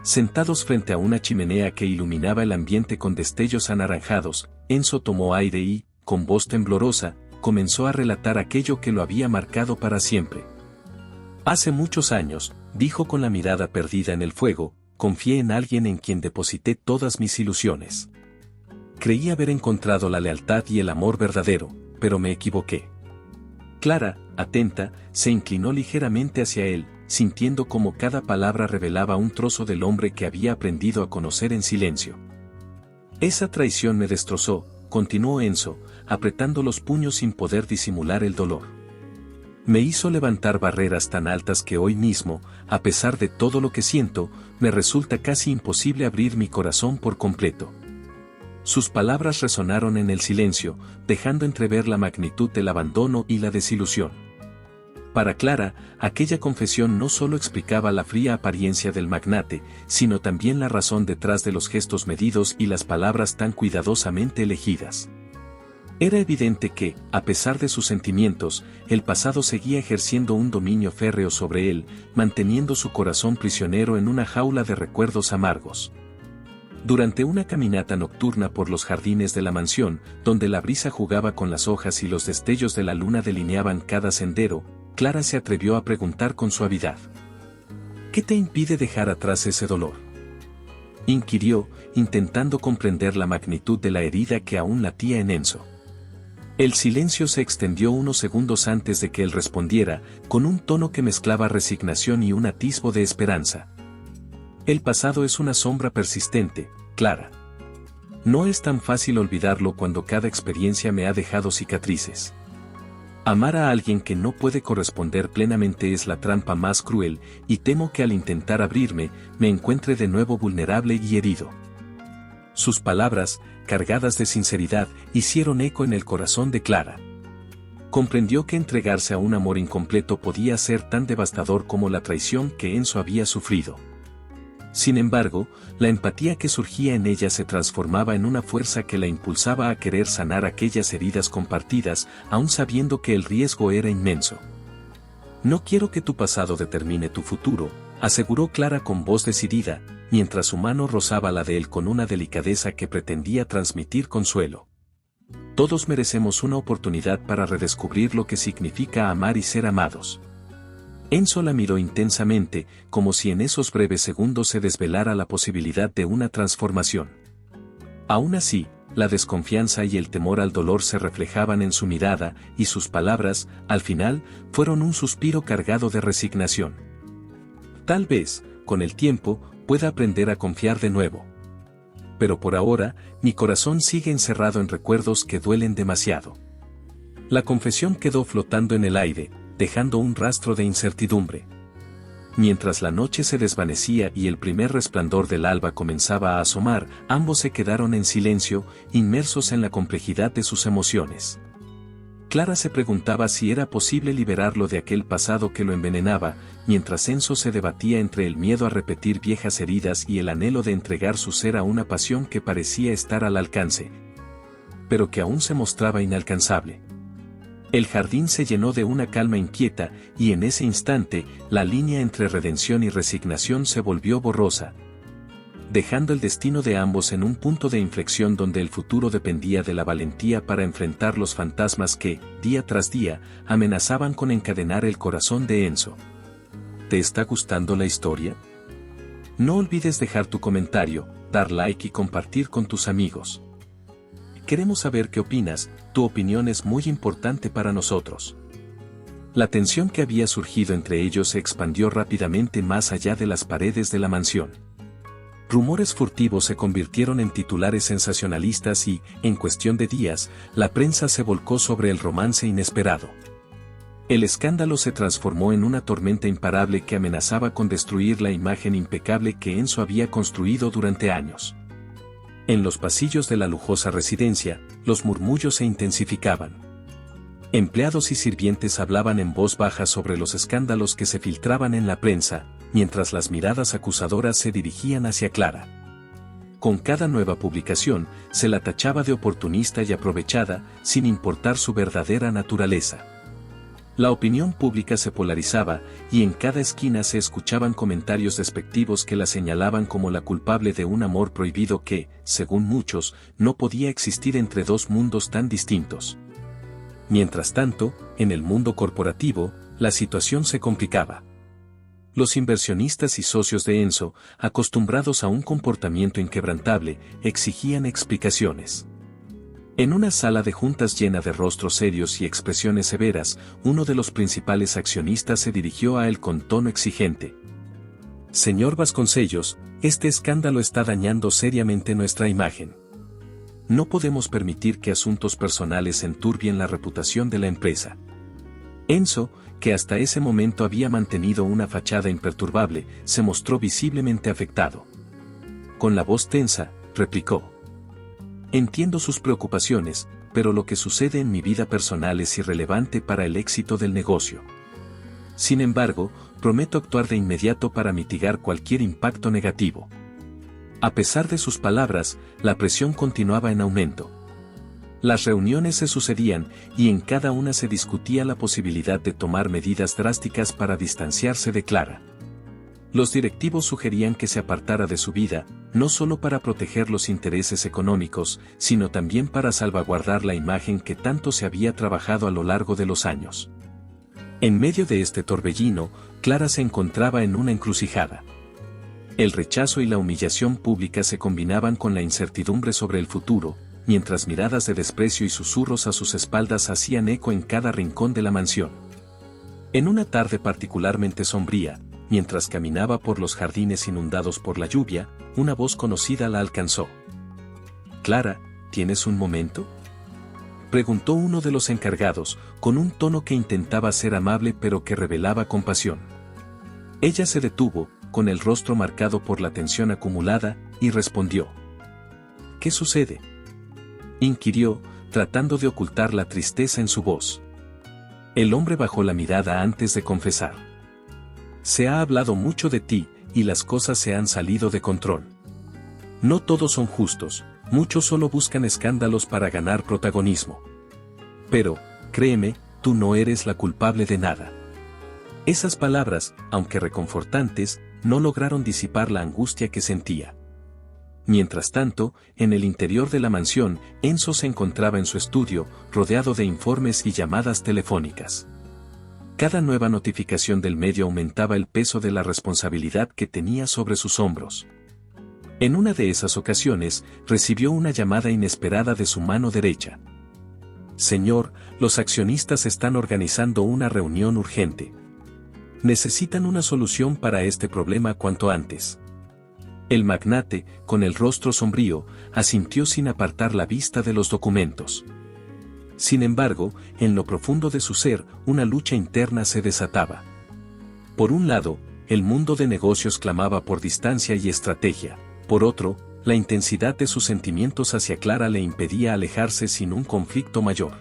Sentados frente a una chimenea que iluminaba el ambiente con destellos anaranjados, Enzo tomó aire y, con voz temblorosa, comenzó a relatar aquello que lo había marcado para siempre. «Hace muchos años», dijo con la mirada perdida en el fuego, «confié en alguien en quien deposité todas mis ilusiones. Creí haber encontrado la lealtad y el amor verdadero, pero me equivoqué». Clara, atenta, se inclinó ligeramente hacia él, sintiendo como cada palabra revelaba un trozo del hombre que había aprendido a conocer en silencio. «Esa traición me destrozó», continuó Enzo, apretando los puños sin poder disimular el dolor. «Me hizo levantar barreras tan altas que hoy mismo, a pesar de todo lo que siento, me resulta casi imposible abrir mi corazón por completo». Sus palabras resonaron en el silencio, dejando entrever la magnitud del abandono y la desilusión. Para Clara, aquella confesión no solo explicaba la fría apariencia del magnate, sino también la razón detrás de los gestos medidos y las palabras tan cuidadosamente elegidas. Era evidente que, a pesar de sus sentimientos, el pasado seguía ejerciendo un dominio férreo sobre él, manteniendo su corazón prisionero en una jaula de recuerdos amargos. Durante una caminata nocturna por los jardines de la mansión, donde la brisa jugaba con las hojas y los destellos de la luna delineaban cada sendero, Clara se atrevió a preguntar con suavidad: «¿Qué te impide dejar atrás ese dolor?», inquirió, intentando comprender la magnitud de la herida que aún latía en Enzo. El silencio se extendió unos segundos antes de que él respondiera, con un tono que mezclaba resignación y un atisbo de esperanza: «El pasado es una sombra persistente, Clara. No es tan fácil olvidarlo cuando cada experiencia me ha dejado cicatrices. Amar a alguien que no puede corresponder plenamente es la trampa más cruel, y temo que al intentar abrirme, me encuentre de nuevo vulnerable y herido». Sus palabras, cargadas de sinceridad, hicieron eco en el corazón de Clara. Comprendió que entregarse a un amor incompleto podía ser tan devastador como la traición que Enzo había sufrido. Sin embargo, la empatía que surgía en ella se transformaba en una fuerza que la impulsaba a querer sanar aquellas heridas compartidas, aun sabiendo que el riesgo era inmenso. «No quiero que tu pasado determine tu futuro», aseguró Clara con voz decidida, mientras su mano rozaba la de él con una delicadeza que pretendía transmitir consuelo. «Todos merecemos una oportunidad para redescubrir lo que significa amar y ser amados». Enzo la miró intensamente, como si en esos breves segundos se desvelara la posibilidad de una transformación. Aún así, la desconfianza y el temor al dolor se reflejaban en su mirada, y sus palabras, al final, fueron un suspiro cargado de resignación. Tal vez, con el tiempo, pueda aprender a confiar de nuevo. Pero por ahora, mi corazón sigue encerrado en recuerdos que duelen demasiado. La confesión quedó flotando en el aire, dejando un rastro de incertidumbre. Mientras la noche se desvanecía y el primer resplandor del alba comenzaba a asomar, ambos se quedaron en silencio, inmersos en la complejidad de sus emociones. Clara se preguntaba si era posible liberarlo de aquel pasado que lo envenenaba, mientras Enzo se debatía entre el miedo a repetir viejas heridas y el anhelo de entregar su ser a una pasión que parecía estar al alcance, pero que aún se mostraba inalcanzable. El jardín se llenó de una calma inquieta, y en ese instante, la línea entre redención y resignación se volvió borrosa, dejando el destino de ambos en un punto de inflexión donde el futuro dependía de la valentía para enfrentar los fantasmas que, día tras día, amenazaban con encadenar el corazón de Enzo. ¿Te está gustando la historia? No olvides dejar tu comentario, dar like y compartir con tus amigos. Queremos saber qué opinas, tu opinión es muy importante para nosotros. La tensión que había surgido entre ellos se expandió rápidamente más allá de las paredes de la mansión. Rumores furtivos se convirtieron en titulares sensacionalistas y, en cuestión de días, la prensa se volcó sobre el romance inesperado. El escándalo se transformó en una tormenta imparable que amenazaba con destruir la imagen impecable que Enzo había construido durante años. En los pasillos de la lujosa residencia, los murmullos se intensificaban. Empleados y sirvientes hablaban en voz baja sobre los escándalos que se filtraban en la prensa, mientras las miradas acusadoras se dirigían hacia Clara. Con cada nueva publicación, se la tachaba de oportunista y aprovechada, sin importar su verdadera naturaleza. La opinión pública se polarizaba, y en cada esquina se escuchaban comentarios despectivos que la señalaban como la culpable de un amor prohibido que, según muchos, no podía existir entre dos mundos tan distintos. Mientras tanto, en el mundo corporativo, la situación se complicaba. Los inversionistas y socios de Enzo, acostumbrados a un comportamiento inquebrantable, exigían explicaciones. En una sala de juntas llena de rostros serios y expresiones severas, uno de los principales accionistas se dirigió a él con tono exigente. Señor Vasconcellos, este escándalo está dañando seriamente nuestra imagen. No podemos permitir que asuntos personales enturbien la reputación de la empresa. Enzo, que hasta ese momento había mantenido una fachada imperturbable, se mostró visiblemente afectado. Con la voz tensa, replicó. Entiendo sus preocupaciones, pero lo que sucede en mi vida personal es irrelevante para el éxito del negocio. Sin embargo, prometo actuar de inmediato para mitigar cualquier impacto negativo. A pesar de sus palabras, la presión continuaba en aumento. Las reuniones se sucedían, y en cada una se discutía la posibilidad de tomar medidas drásticas para distanciarse de Clara. Los directivos sugerían que se apartara de su vida, no solo para proteger los intereses económicos, sino también para salvaguardar la imagen que tanto se había trabajado a lo largo de los años. En medio de este torbellino, Clara se encontraba en una encrucijada. El rechazo y la humillación pública se combinaban con la incertidumbre sobre el futuro, mientras miradas de desprecio y susurros a sus espaldas hacían eco en cada rincón de la mansión. En una tarde particularmente sombría, mientras caminaba por los jardines inundados por la lluvia, una voz conocida la alcanzó. «Clara, ¿tienes un momento?», preguntó uno de los encargados, con un tono que intentaba ser amable pero que revelaba compasión. Ella se detuvo, con el rostro marcado por la tensión acumulada, y respondió. «¿Qué sucede?», inquirió, tratando de ocultar la tristeza en su voz. El hombre bajó la mirada antes de confesar. «Se ha hablado mucho de ti, y las cosas se han salido de control. No todos son justos, muchos solo buscan escándalos para ganar protagonismo. Pero, créeme, tú no eres la culpable de nada». Esas palabras, aunque reconfortantes, no lograron disipar la angustia que sentía. Mientras tanto, en el interior de la mansión, Enzo se encontraba en su estudio, rodeado de informes y llamadas telefónicas. Cada nueva notificación del medio aumentaba el peso de la responsabilidad que tenía sobre sus hombros. En una de esas ocasiones, recibió una llamada inesperada de su mano derecha. Señor, los accionistas están organizando una reunión urgente. Necesitan una solución para este problema cuanto antes. El magnate, con el rostro sombrío, asintió sin apartar la vista de los documentos. Sin embargo, en lo profundo de su ser, una lucha interna se desataba. Por un lado, el mundo de negocios clamaba por distancia y estrategia. Por otro, la intensidad de sus sentimientos hacia Clara le impedía alejarse sin un conflicto mayor.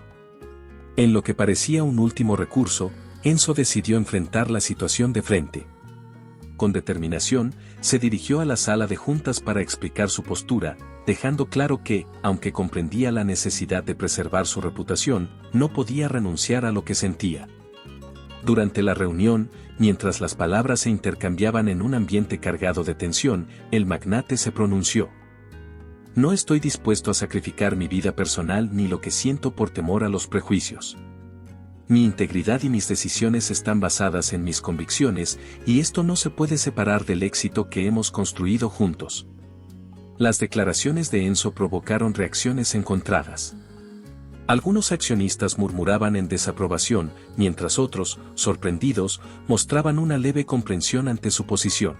En lo que parecía un último recurso, Enzo decidió enfrentar la situación de frente. Con determinación, se dirigió a la sala de juntas para explicar su postura, dejando claro que, aunque comprendía la necesidad de preservar su reputación, no podía renunciar a lo que sentía. Durante la reunión, mientras las palabras se intercambiaban en un ambiente cargado de tensión, el magnate se pronunció. No estoy dispuesto a sacrificar mi vida personal ni lo que siento por temor a los prejuicios. Mi integridad y mis decisiones están basadas en mis convicciones, y esto no se puede separar del éxito que hemos construido juntos. Las declaraciones de Enzo provocaron reacciones encontradas. Algunos accionistas murmuraban en desaprobación, mientras otros, sorprendidos, mostraban una leve comprensión ante su posición.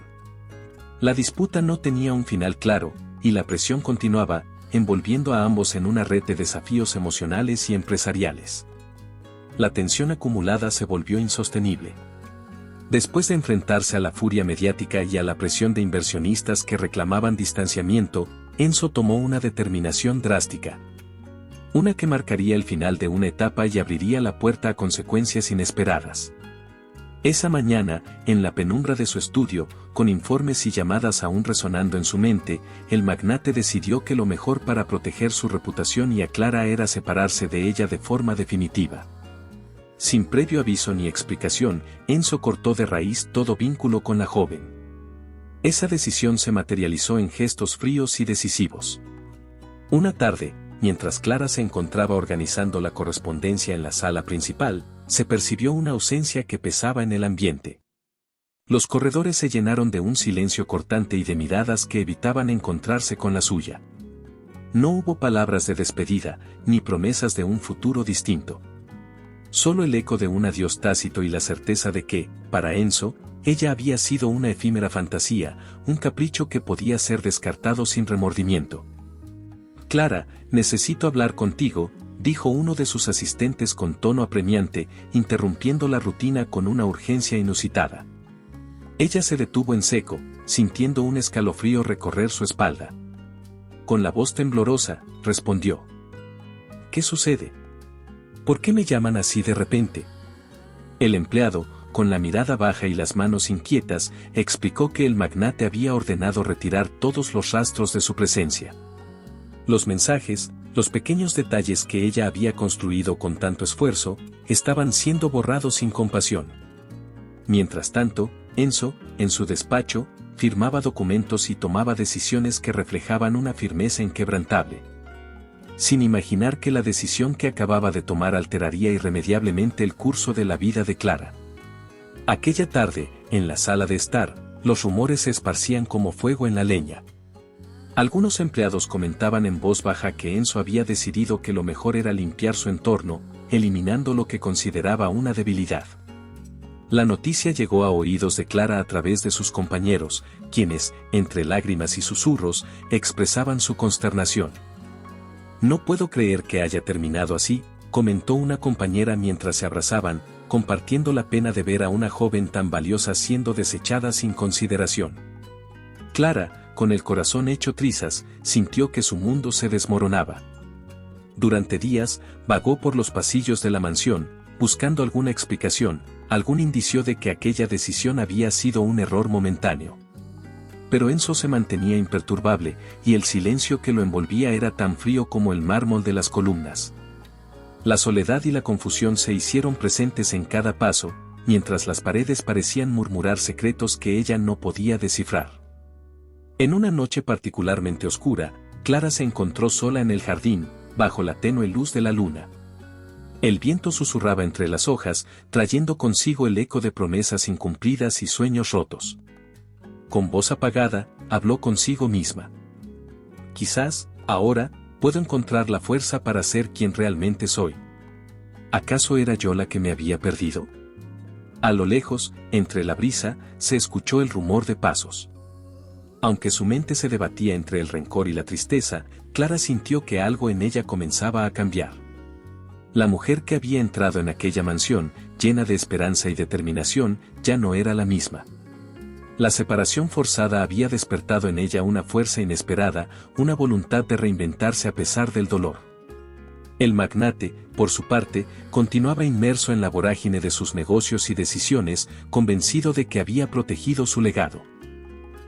La disputa no tenía un final claro, y la presión continuaba, envolviendo a ambos en una red de desafíos emocionales y empresariales. La tensión acumulada se volvió insostenible. Después de enfrentarse a la furia mediática y a la presión de inversionistas que reclamaban distanciamiento, Enzo tomó una determinación drástica. Una que marcaría el final de una etapa y abriría la puerta a consecuencias inesperadas. Esa mañana, en la penumbra de su estudio, con informes y llamadas aún resonando en su mente, el magnate decidió que lo mejor para proteger su reputación y a Clara era separarse de ella de forma definitiva. Sin previo aviso ni explicación, Enzo cortó de raíz todo vínculo con la joven. Esa decisión se materializó en gestos fríos y decisivos. Una tarde, mientras Clara se encontraba organizando la correspondencia en la sala principal, se percibió una ausencia que pesaba en el ambiente. Los corredores se llenaron de un silencio cortante y de miradas que evitaban encontrarse con la suya. No hubo palabras de despedida, ni promesas de un futuro distinto. Solo el eco de un adiós tácito y la certeza de que, para Enzo, ella había sido una efímera fantasía, un capricho que podía ser descartado sin remordimiento. Clara, necesito hablar contigo, dijo uno de sus asistentes con tono apremiante, interrumpiendo la rutina con una urgencia inusitada. Ella se detuvo en seco, sintiendo un escalofrío recorrer su espalda. Con la voz temblorosa, respondió. ¿Qué sucede? ¿Por qué me llaman así de repente? El empleado, con la mirada baja y las manos inquietas, explicó que el magnate había ordenado retirar todos los rastros de su presencia. Los mensajes, los pequeños detalles que ella había construido con tanto esfuerzo, estaban siendo borrados sin compasión. Mientras tanto, Enzo, en su despacho, firmaba documentos y tomaba decisiones que reflejaban una firmeza inquebrantable. Sin imaginar que la decisión que acababa de tomar alteraría irremediablemente el curso de la vida de Clara. Aquella tarde, en la sala de estar, los rumores se esparcían como fuego en la leña. Algunos empleados comentaban en voz baja que Enzo había decidido que lo mejor era limpiar su entorno, eliminando lo que consideraba una debilidad. La noticia llegó a oídos de Clara a través de sus compañeros, quienes, entre lágrimas y susurros, expresaban su consternación. No puedo creer que haya terminado así, comentó una compañera mientras se abrazaban, compartiendo la pena de ver a una joven tan valiosa siendo desechada sin consideración. Clara, con el corazón hecho trizas, sintió que su mundo se desmoronaba. Durante días, vagó por los pasillos de la mansión, buscando alguna explicación, algún indicio de que aquella decisión había sido un error momentáneo. Pero Enzo se mantenía imperturbable, y el silencio que lo envolvía era tan frío como el mármol de las columnas. La soledad y la confusión se hicieron presentes en cada paso, mientras las paredes parecían murmurar secretos que ella no podía descifrar. En una noche particularmente oscura, Clara se encontró sola en el jardín, bajo la tenue luz de la luna. El viento susurraba entre las hojas, trayendo consigo el eco de promesas incumplidas y sueños rotos. Con voz apagada, habló consigo misma. Quizás, ahora, puedo encontrar la fuerza para ser quien realmente soy. ¿Acaso era yo la que me había perdido? A lo lejos, entre la brisa, se escuchó el rumor de pasos. Aunque su mente se debatía entre el rencor y la tristeza, Clara sintió que algo en ella comenzaba a cambiar. La mujer que había entrado en aquella mansión, llena de esperanza y determinación, ya no era la misma. La separación forzada había despertado en ella una fuerza inesperada, una voluntad de reinventarse a pesar del dolor. El magnate, por su parte, continuaba inmerso en la vorágine de sus negocios y decisiones, convencido de que había protegido su legado.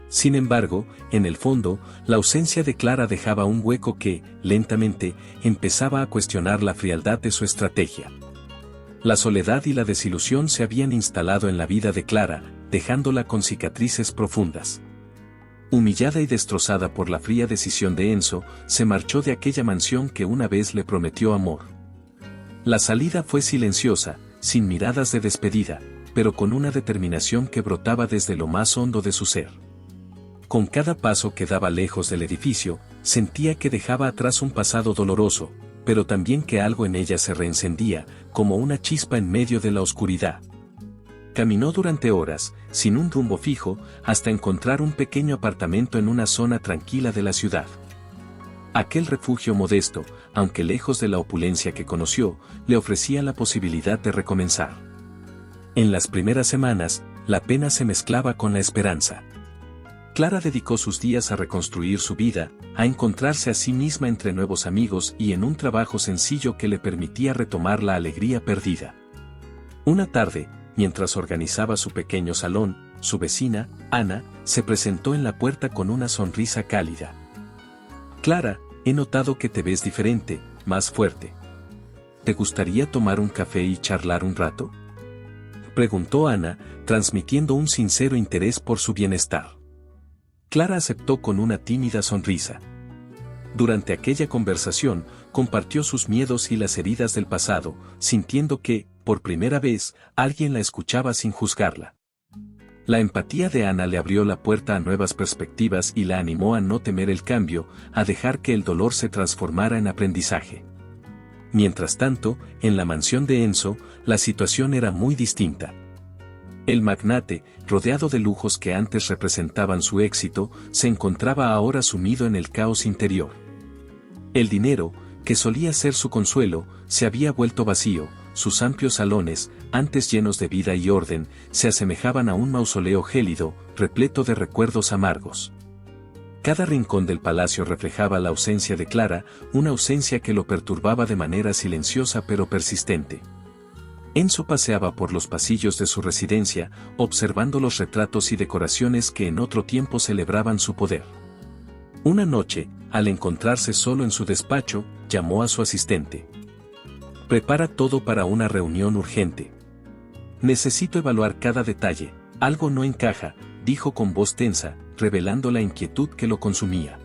Sin embargo, en el fondo, la ausencia de Clara dejaba un hueco que, lentamente, empezaba a cuestionar la frialdad de su estrategia. La soledad y la desilusión se habían instalado en la vida de Clara, dejándola con cicatrices profundas. Humillada y destrozada por la fría decisión de Enzo, se marchó de aquella mansión que una vez le prometió amor. La salida fue silenciosa, sin miradas de despedida, pero con una determinación que brotaba desde lo más hondo de su ser. Con cada paso que daba lejos del edificio, sentía que dejaba atrás un pasado doloroso, pero también que algo en ella se reencendía, como una chispa en medio de la oscuridad. Caminó durante horas, sin un rumbo fijo, hasta encontrar un pequeño apartamento en una zona tranquila de la ciudad. Aquel refugio modesto, aunque lejos de la opulencia que conoció, le ofrecía la posibilidad de recomenzar. En las primeras semanas, la pena se mezclaba con la esperanza. Clara dedicó sus días a reconstruir su vida, a encontrarse a sí misma entre nuevos amigos y en un trabajo sencillo que le permitía retomar la alegría perdida. Una tarde, mientras organizaba su pequeño salón, su vecina, Ana, se presentó en la puerta con una sonrisa cálida. «Clara, he notado que te ves diferente, más fuerte. ¿Te gustaría tomar un café y charlar un rato?», preguntó Ana, transmitiendo un sincero interés por su bienestar. Clara aceptó con una tímida sonrisa. Durante aquella conversación, compartió sus miedos y las heridas del pasado, sintiendo que, por primera vez, alguien la escuchaba sin juzgarla. La empatía de Ana le abrió la puerta a nuevas perspectivas y la animó a no temer el cambio, a dejar que el dolor se transformara en aprendizaje. Mientras tanto, en la mansión de Enzo, la situación era muy distinta. El magnate, rodeado de lujos que antes representaban su éxito, se encontraba ahora sumido en el caos interior. El dinero, que solía ser su consuelo, se había vuelto vacío, sus amplios salones, antes llenos de vida y orden, se asemejaban a un mausoleo gélido, repleto de recuerdos amargos. Cada rincón del palacio reflejaba la ausencia de Clara, una ausencia que lo perturbaba de manera silenciosa pero persistente. Enzo paseaba por los pasillos de su residencia, observando los retratos y decoraciones que en otro tiempo celebraban su poder. Una noche, al encontrarse solo en su despacho, llamó a su asistente. «Prepara todo para una reunión urgente. Necesito evaluar cada detalle, algo no encaja», dijo con voz tensa, revelando la inquietud que lo consumía.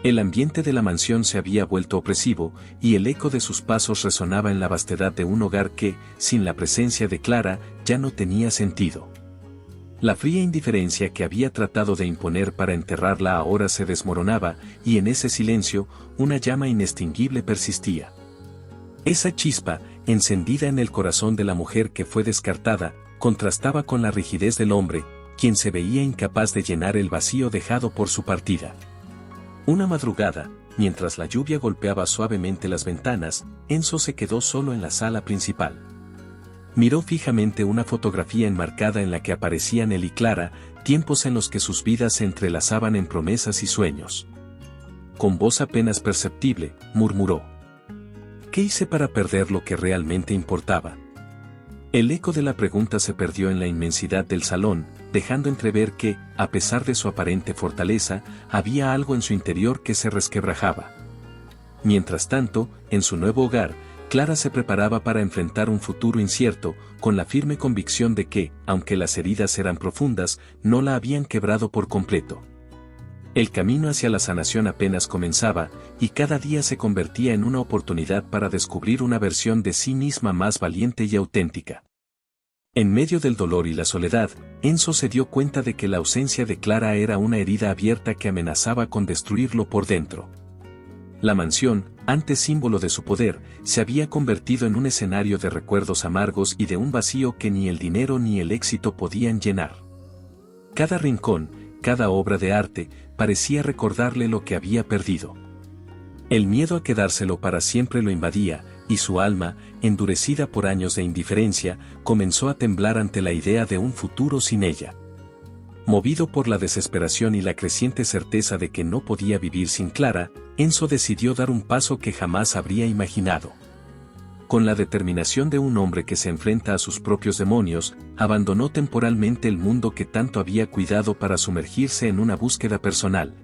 El ambiente de la mansión se había vuelto opresivo, y el eco de sus pasos resonaba en la vastedad de un hogar que, sin la presencia de Clara, ya no tenía sentido. La fría indiferencia que había tratado de imponer para enterrarla ahora se desmoronaba, y en ese silencio, una llama inextinguible persistía. Esa chispa, encendida en el corazón de la mujer que fue descartada, contrastaba con la rigidez del hombre, quien se veía incapaz de llenar el vacío dejado por su partida. Una madrugada, mientras la lluvia golpeaba suavemente las ventanas, Enzo se quedó solo en la sala principal. Miró fijamente una fotografía enmarcada en la que aparecían él y Clara, tiempos en los que sus vidas se entrelazaban en promesas y sueños. Con voz apenas perceptible, murmuró: «¿Qué hice para perder lo que realmente importaba?». El eco de la pregunta se perdió en la inmensidad del salón, dejando entrever que, a pesar de su aparente fortaleza, había algo en su interior que se resquebrajaba. Mientras tanto, en su nuevo hogar, Clara se preparaba para enfrentar un futuro incierto, con la firme convicción de que, aunque las heridas eran profundas, no la habían quebrado por completo. El camino hacia la sanación apenas comenzaba, y cada día se convertía en una oportunidad para descubrir una versión de sí misma más valiente y auténtica. En medio del dolor y la soledad, Enzo se dio cuenta de que la ausencia de Clara era una herida abierta que amenazaba con destruirlo por dentro. La mansión, antes símbolo de su poder, se había convertido en un escenario de recuerdos amargos y de un vacío que ni el dinero ni el éxito podían llenar. Cada rincón, cada obra de arte, parecía recordarle lo que había perdido. El miedo a quedárselo para siempre lo invadía, y su alma, endurecida por años de indiferencia, comenzó a temblar ante la idea de un futuro sin ella. Movido por la desesperación y la creciente certeza de que no podía vivir sin Clara, Enzo decidió dar un paso que jamás habría imaginado. Con la determinación de un hombre que se enfrenta a sus propios demonios, abandonó temporalmente el mundo que tanto había cuidado para sumergirse en una búsqueda personal.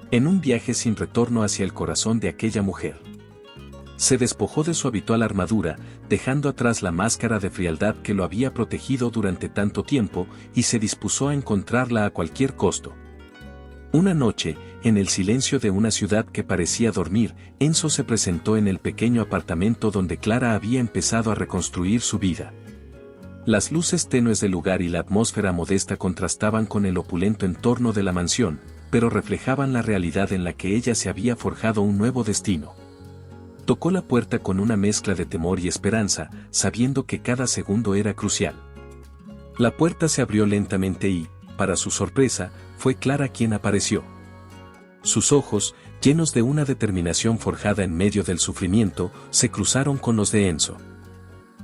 En un viaje sin retorno hacia el corazón de aquella mujer. Se despojó de su habitual armadura, dejando atrás la máscara de frialdad que lo había protegido durante tanto tiempo, y se dispuso a encontrarla a cualquier costo. Una noche, en el silencio de una ciudad que parecía dormir, Enzo se presentó en el pequeño apartamento donde Clara había empezado a reconstruir su vida. Las luces tenues del lugar y la atmósfera modesta contrastaban con el opulento entorno de la mansión, pero reflejaban la realidad en la que ella se había forjado un nuevo destino. Tocó la puerta con una mezcla de temor y esperanza, sabiendo que cada segundo era crucial. La puerta se abrió lentamente y, para su sorpresa, fue Clara quien apareció. Sus ojos, llenos de una determinación forjada en medio del sufrimiento, se cruzaron con los de Enzo.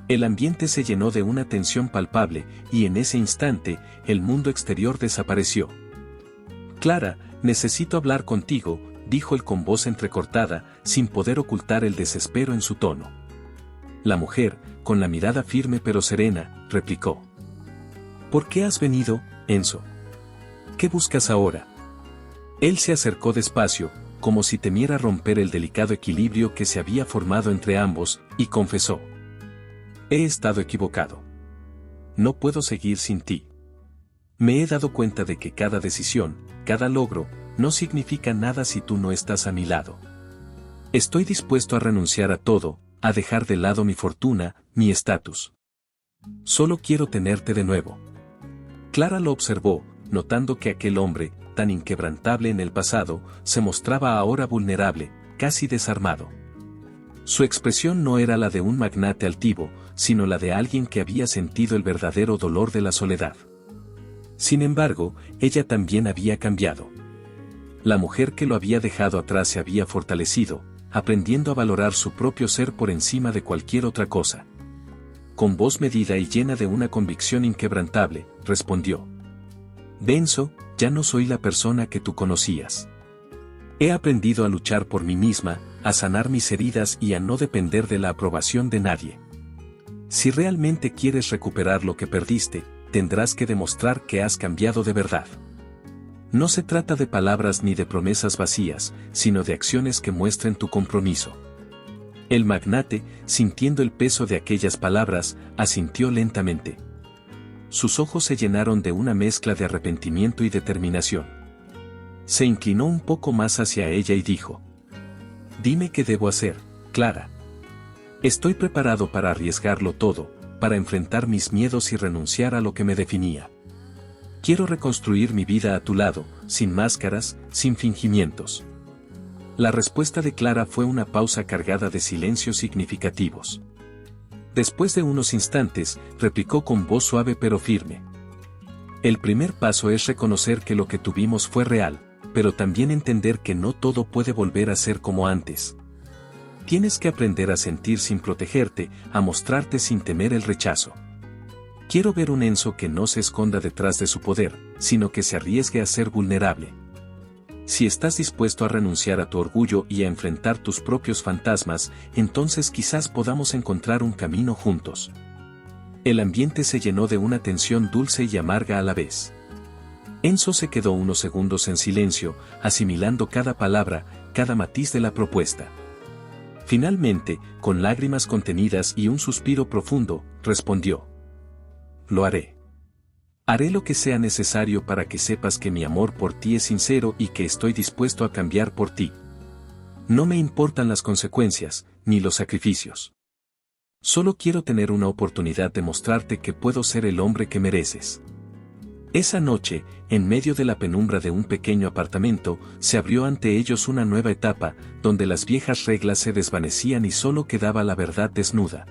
El ambiente se llenó de una tensión palpable, y en ese instante, el mundo exterior desapareció. «Clara, necesito hablar contigo», dijo él con voz entrecortada, sin poder ocultar el desespero en su tono. La mujer, con la mirada firme pero serena, replicó. «¿Por qué has venido, Enzo? ¿Qué buscas ahora?» Él se acercó despacio, como si temiera romper el delicado equilibrio que se había formado entre ambos, y confesó. «He estado equivocado. No puedo seguir sin ti. Me he dado cuenta de que cada decisión, cada logro, no significa nada si tú no estás a mi lado. Estoy dispuesto a renunciar a todo, a dejar de lado mi fortuna, mi estatus. Solo quiero tenerte de nuevo». Clara lo observó, notando que aquel hombre, tan inquebrantable en el pasado, se mostraba ahora vulnerable, casi desarmado. Su expresión no era la de un magnate altivo, sino la de alguien que había sentido el verdadero dolor de la soledad. Sin embargo, ella también había cambiado. La mujer que lo había dejado atrás se había fortalecido, aprendiendo a valorar su propio ser por encima de cualquier otra cosa. Con voz medida y llena de una convicción inquebrantable, respondió. «Enzo, ya no soy la persona que tú conocías. He aprendido a luchar por mí misma, a sanar mis heridas y a no depender de la aprobación de nadie. Si realmente quieres recuperar lo que perdiste, tendrás que demostrar que has cambiado de verdad. No se trata de palabras ni de promesas vacías, sino de acciones que muestren tu compromiso». El magnate, sintiendo el peso de aquellas palabras, asintió lentamente. Sus ojos se llenaron de una mezcla de arrepentimiento y determinación. Se inclinó un poco más hacia ella y dijo. «Dime qué debo hacer, Clara. Estoy preparado para arriesgarlo todo, para enfrentar mis miedos y renunciar a lo que me definía. Quiero reconstruir mi vida a tu lado, sin máscaras, sin fingimientos». La respuesta de Clara fue una pausa cargada de silencios significativos. Después de unos instantes, replicó con voz suave pero firme. «El primer paso es reconocer que lo que tuvimos fue real, pero también entender que no todo puede volver a ser como antes. Tienes que aprender a sentir sin protegerte, a mostrarte sin temer el rechazo. Quiero ver un Enzo que no se esconda detrás de su poder, sino que se arriesgue a ser vulnerable. Si estás dispuesto a renunciar a tu orgullo y a enfrentar tus propios fantasmas, entonces quizás podamos encontrar un camino juntos». El ambiente se llenó de una tensión dulce y amarga a la vez. Enzo se quedó unos segundos en silencio, asimilando cada palabra, cada matiz de la propuesta. Finalmente, con lágrimas contenidas y un suspiro profundo, respondió. «Lo haré. Haré lo que sea necesario para que sepas que mi amor por ti es sincero y que estoy dispuesto a cambiar por ti. No me importan las consecuencias, ni los sacrificios. Solo quiero tener una oportunidad de mostrarte que puedo ser el hombre que mereces. Esa noche, en medio de la penumbra de un pequeño apartamento, se abrió ante ellos una nueva etapa, donde las viejas reglas se desvanecían y solo quedaba la verdad desnuda.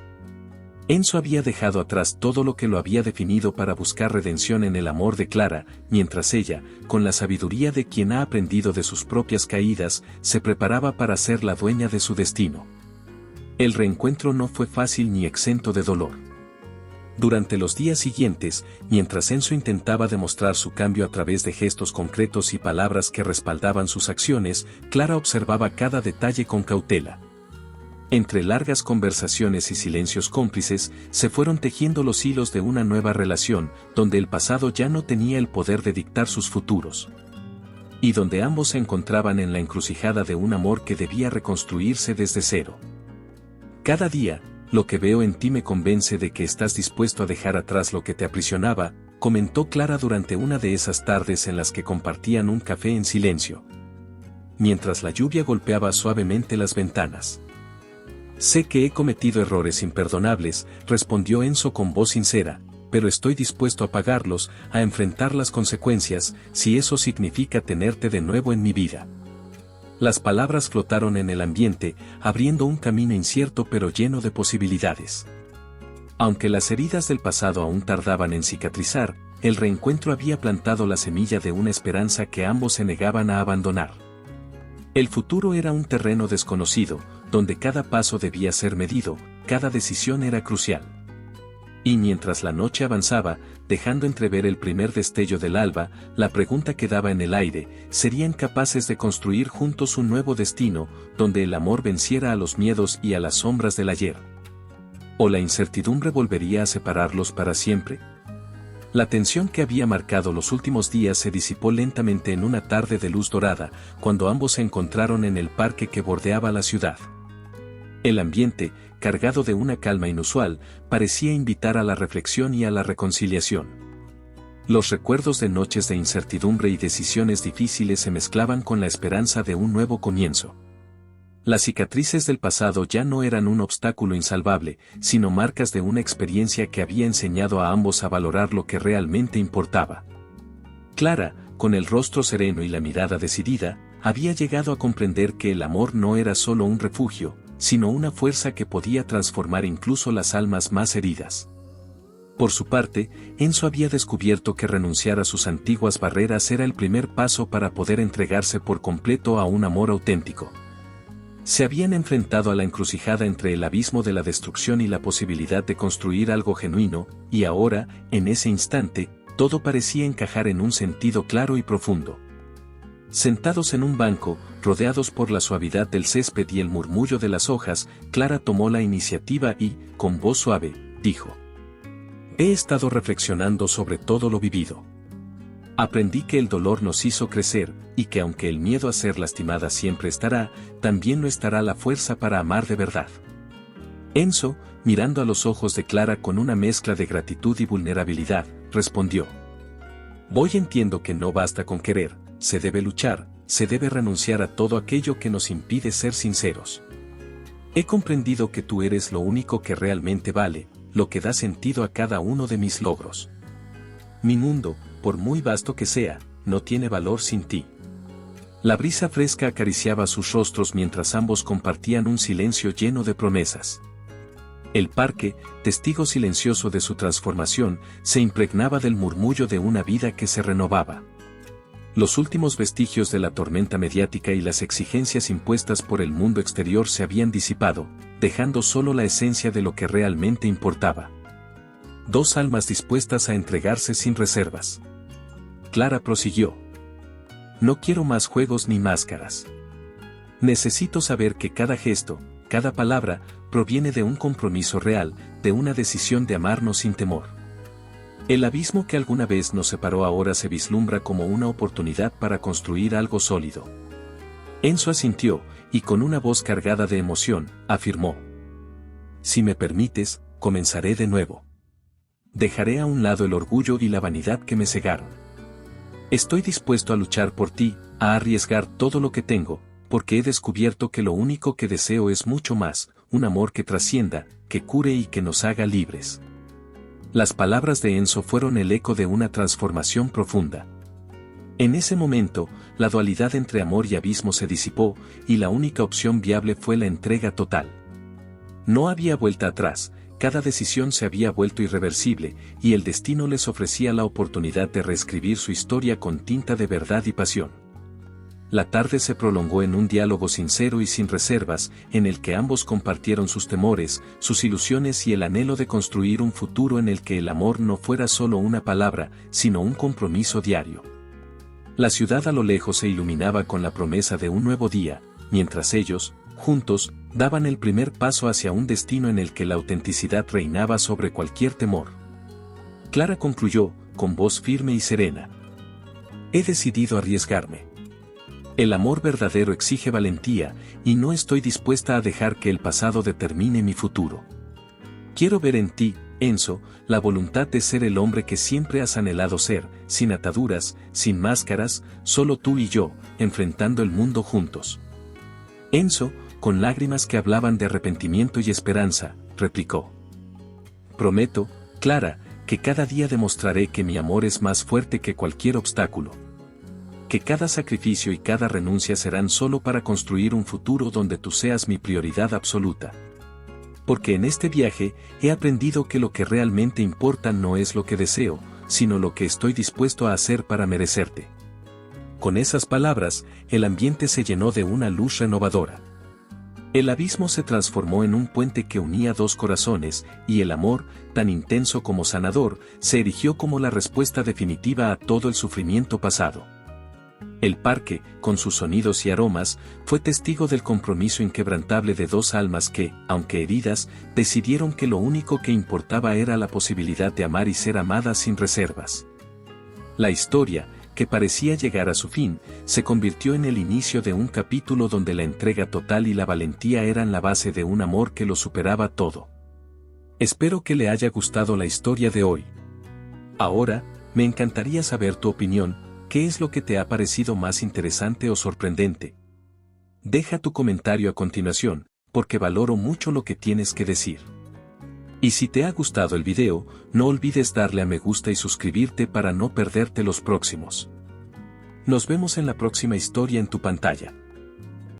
Enzo había dejado atrás todo lo que lo había definido para buscar redención en el amor de Clara, mientras ella, con la sabiduría de quien ha aprendido de sus propias caídas, se preparaba para ser la dueña de su destino. El reencuentro no fue fácil ni exento de dolor. Durante los días siguientes, mientras Enzo intentaba demostrar su cambio a través de gestos concretos y palabras que respaldaban sus acciones, Clara observaba cada detalle con cautela. Entre largas conversaciones y silencios cómplices, se fueron tejiendo los hilos de una nueva relación, donde el pasado ya no tenía el poder de dictar sus futuros. Y donde ambos se encontraban en la encrucijada de un amor que debía reconstruirse desde cero. Cada día, lo que veo en ti me convence de que estás dispuesto a dejar atrás lo que te aprisionaba, comentó Clara durante una de esas tardes en las que compartían un café en silencio. Mientras la lluvia golpeaba suavemente las ventanas. Sé que he cometido errores imperdonables, respondió Enzo con voz sincera, pero estoy dispuesto a pagarlos, a enfrentar las consecuencias, si eso significa tenerte de nuevo en mi vida. Las palabras flotaron en el ambiente, abriendo un camino incierto pero lleno de posibilidades. Aunque las heridas del pasado aún tardaban en cicatrizar, el reencuentro había plantado la semilla de una esperanza que ambos se negaban a abandonar. El futuro era un terreno desconocido, donde cada paso debía ser medido, cada decisión era crucial. Y mientras la noche avanzaba, dejando entrever el primer destello del alba, la pregunta quedaba en el aire: ¿serían capaces de construir juntos un nuevo destino, donde el amor venciera a los miedos y a las sombras del ayer? ¿O la incertidumbre volvería a separarlos para siempre? La tensión que había marcado los últimos días se disipó lentamente en una tarde de luz dorada, cuando ambos se encontraron en el parque que bordeaba la ciudad. El ambiente, cargado de una calma inusual, parecía invitar a la reflexión y a la reconciliación. Los recuerdos de noches de incertidumbre y decisiones difíciles se mezclaban con la esperanza de un nuevo comienzo. Las cicatrices del pasado ya no eran un obstáculo insalvable, sino marcas de una experiencia que había enseñado a ambos a valorar lo que realmente importaba. Clara, con el rostro sereno y la mirada decidida, había llegado a comprender que el amor no era solo un refugio, sino una fuerza que podía transformar incluso las almas más heridas. Por su parte, Enzo había descubierto que renunciar a sus antiguas barreras era el primer paso para poder entregarse por completo a un amor auténtico. Se habían enfrentado a la encrucijada entre el abismo de la destrucción y la posibilidad de construir algo genuino, y ahora, en ese instante, todo parecía encajar en un sentido claro y profundo. Sentados en un banco, rodeados por la suavidad del césped y el murmullo de las hojas, Clara tomó la iniciativa y, con voz suave, dijo: «He estado reflexionando sobre todo lo vivido. Aprendí que el dolor nos hizo crecer, y que aunque el miedo a ser lastimada siempre estará, también no estará la fuerza para amar de verdad». Enzo, mirando a los ojos de Clara con una mezcla de gratitud y vulnerabilidad, respondió: «Voy, entiendo que no basta con querer, se debe luchar, se debe renunciar a todo aquello que nos impide ser sinceros. He comprendido que tú eres lo único que realmente vale, lo que da sentido a cada uno de mis logros. Mi mundo, por muy vasto que sea, no tiene valor sin ti». La brisa fresca acariciaba sus rostros mientras ambos compartían un silencio lleno de promesas. El parque, testigo silencioso de su transformación, se impregnaba del murmullo de una vida que se renovaba. Los últimos vestigios de la tormenta mediática y las exigencias impuestas por el mundo exterior se habían disipado, dejando solo la esencia de lo que realmente importaba. Dos almas dispuestas a entregarse sin reservas. Clara prosiguió: «No quiero más juegos ni máscaras. Necesito saber que cada gesto, cada palabra, proviene de un compromiso real, de una decisión de amarnos sin temor. El abismo que alguna vez nos separó ahora se vislumbra como una oportunidad para construir algo sólido». Enzo asintió, y con una voz cargada de emoción, afirmó: «Si me permites, comenzaré de nuevo. Dejaré a un lado el orgullo y la vanidad que me cegaron. Estoy dispuesto a luchar por ti, a arriesgar todo lo que tengo, porque he descubierto que lo único que deseo es mucho más, un amor que trascienda, que cure y que nos haga libres. Las palabras de Enzo fueron el eco de una transformación profunda. En ese momento, la dualidad entre amor y abismo se disipó, y la única opción viable fue la entrega total. No había vuelta atrás, cada decisión se había vuelto irreversible, y el destino les ofrecía la oportunidad de reescribir su historia con tinta de verdad y pasión. La tarde se prolongó en un diálogo sincero y sin reservas, en el que ambos compartieron sus temores, sus ilusiones y el anhelo de construir un futuro en el que el amor no fuera solo una palabra, sino un compromiso diario. La ciudad a lo lejos se iluminaba con la promesa de un nuevo día, mientras ellos, juntos, daban el primer paso hacia un destino en el que la autenticidad reinaba sobre cualquier temor. Clara concluyó, con voz firme y serena: he decidido arriesgarme. El amor verdadero exige valentía, y no estoy dispuesta a dejar que el pasado determine mi futuro. Quiero ver en ti, Enzo, la voluntad de ser el hombre que siempre has anhelado ser, sin ataduras, sin máscaras, solo tú y yo, enfrentando el mundo juntos. Enzo, con lágrimas que hablaban de arrepentimiento y esperanza, replicó: prometo, Clara, que cada día demostraré que mi amor es más fuerte que cualquier obstáculo. Que cada sacrificio y cada renuncia serán solo para construir un futuro donde tú seas mi prioridad absoluta. Porque en este viaje he aprendido que lo que realmente importa no es lo que deseo, sino lo que estoy dispuesto a hacer para merecerte. Con esas palabras, el ambiente se llenó de una luz renovadora. El abismo se transformó en un puente que unía dos corazones, y el amor, tan intenso como sanador, se erigió como la respuesta definitiva a todo el sufrimiento pasado. El parque, con sus sonidos y aromas, fue testigo del compromiso inquebrantable de dos almas que, aunque heridas, decidieron que lo único que importaba era la posibilidad de amar y ser amadas sin reservas. La historia, que parecía llegar a su fin, se convirtió en el inicio de un capítulo donde la entrega total y la valentía eran la base de un amor que lo superaba todo. Espero que le haya gustado la historia de hoy. Ahora, me encantaría saber tu opinión. ¿Qué es lo que te ha parecido más interesante o sorprendente? Deja tu comentario a continuación, porque valoro mucho lo que tienes que decir. Y si te ha gustado el video, no olvides darle a me gusta y suscribirte para no perderte los próximos. Nos vemos en la próxima historia en tu pantalla.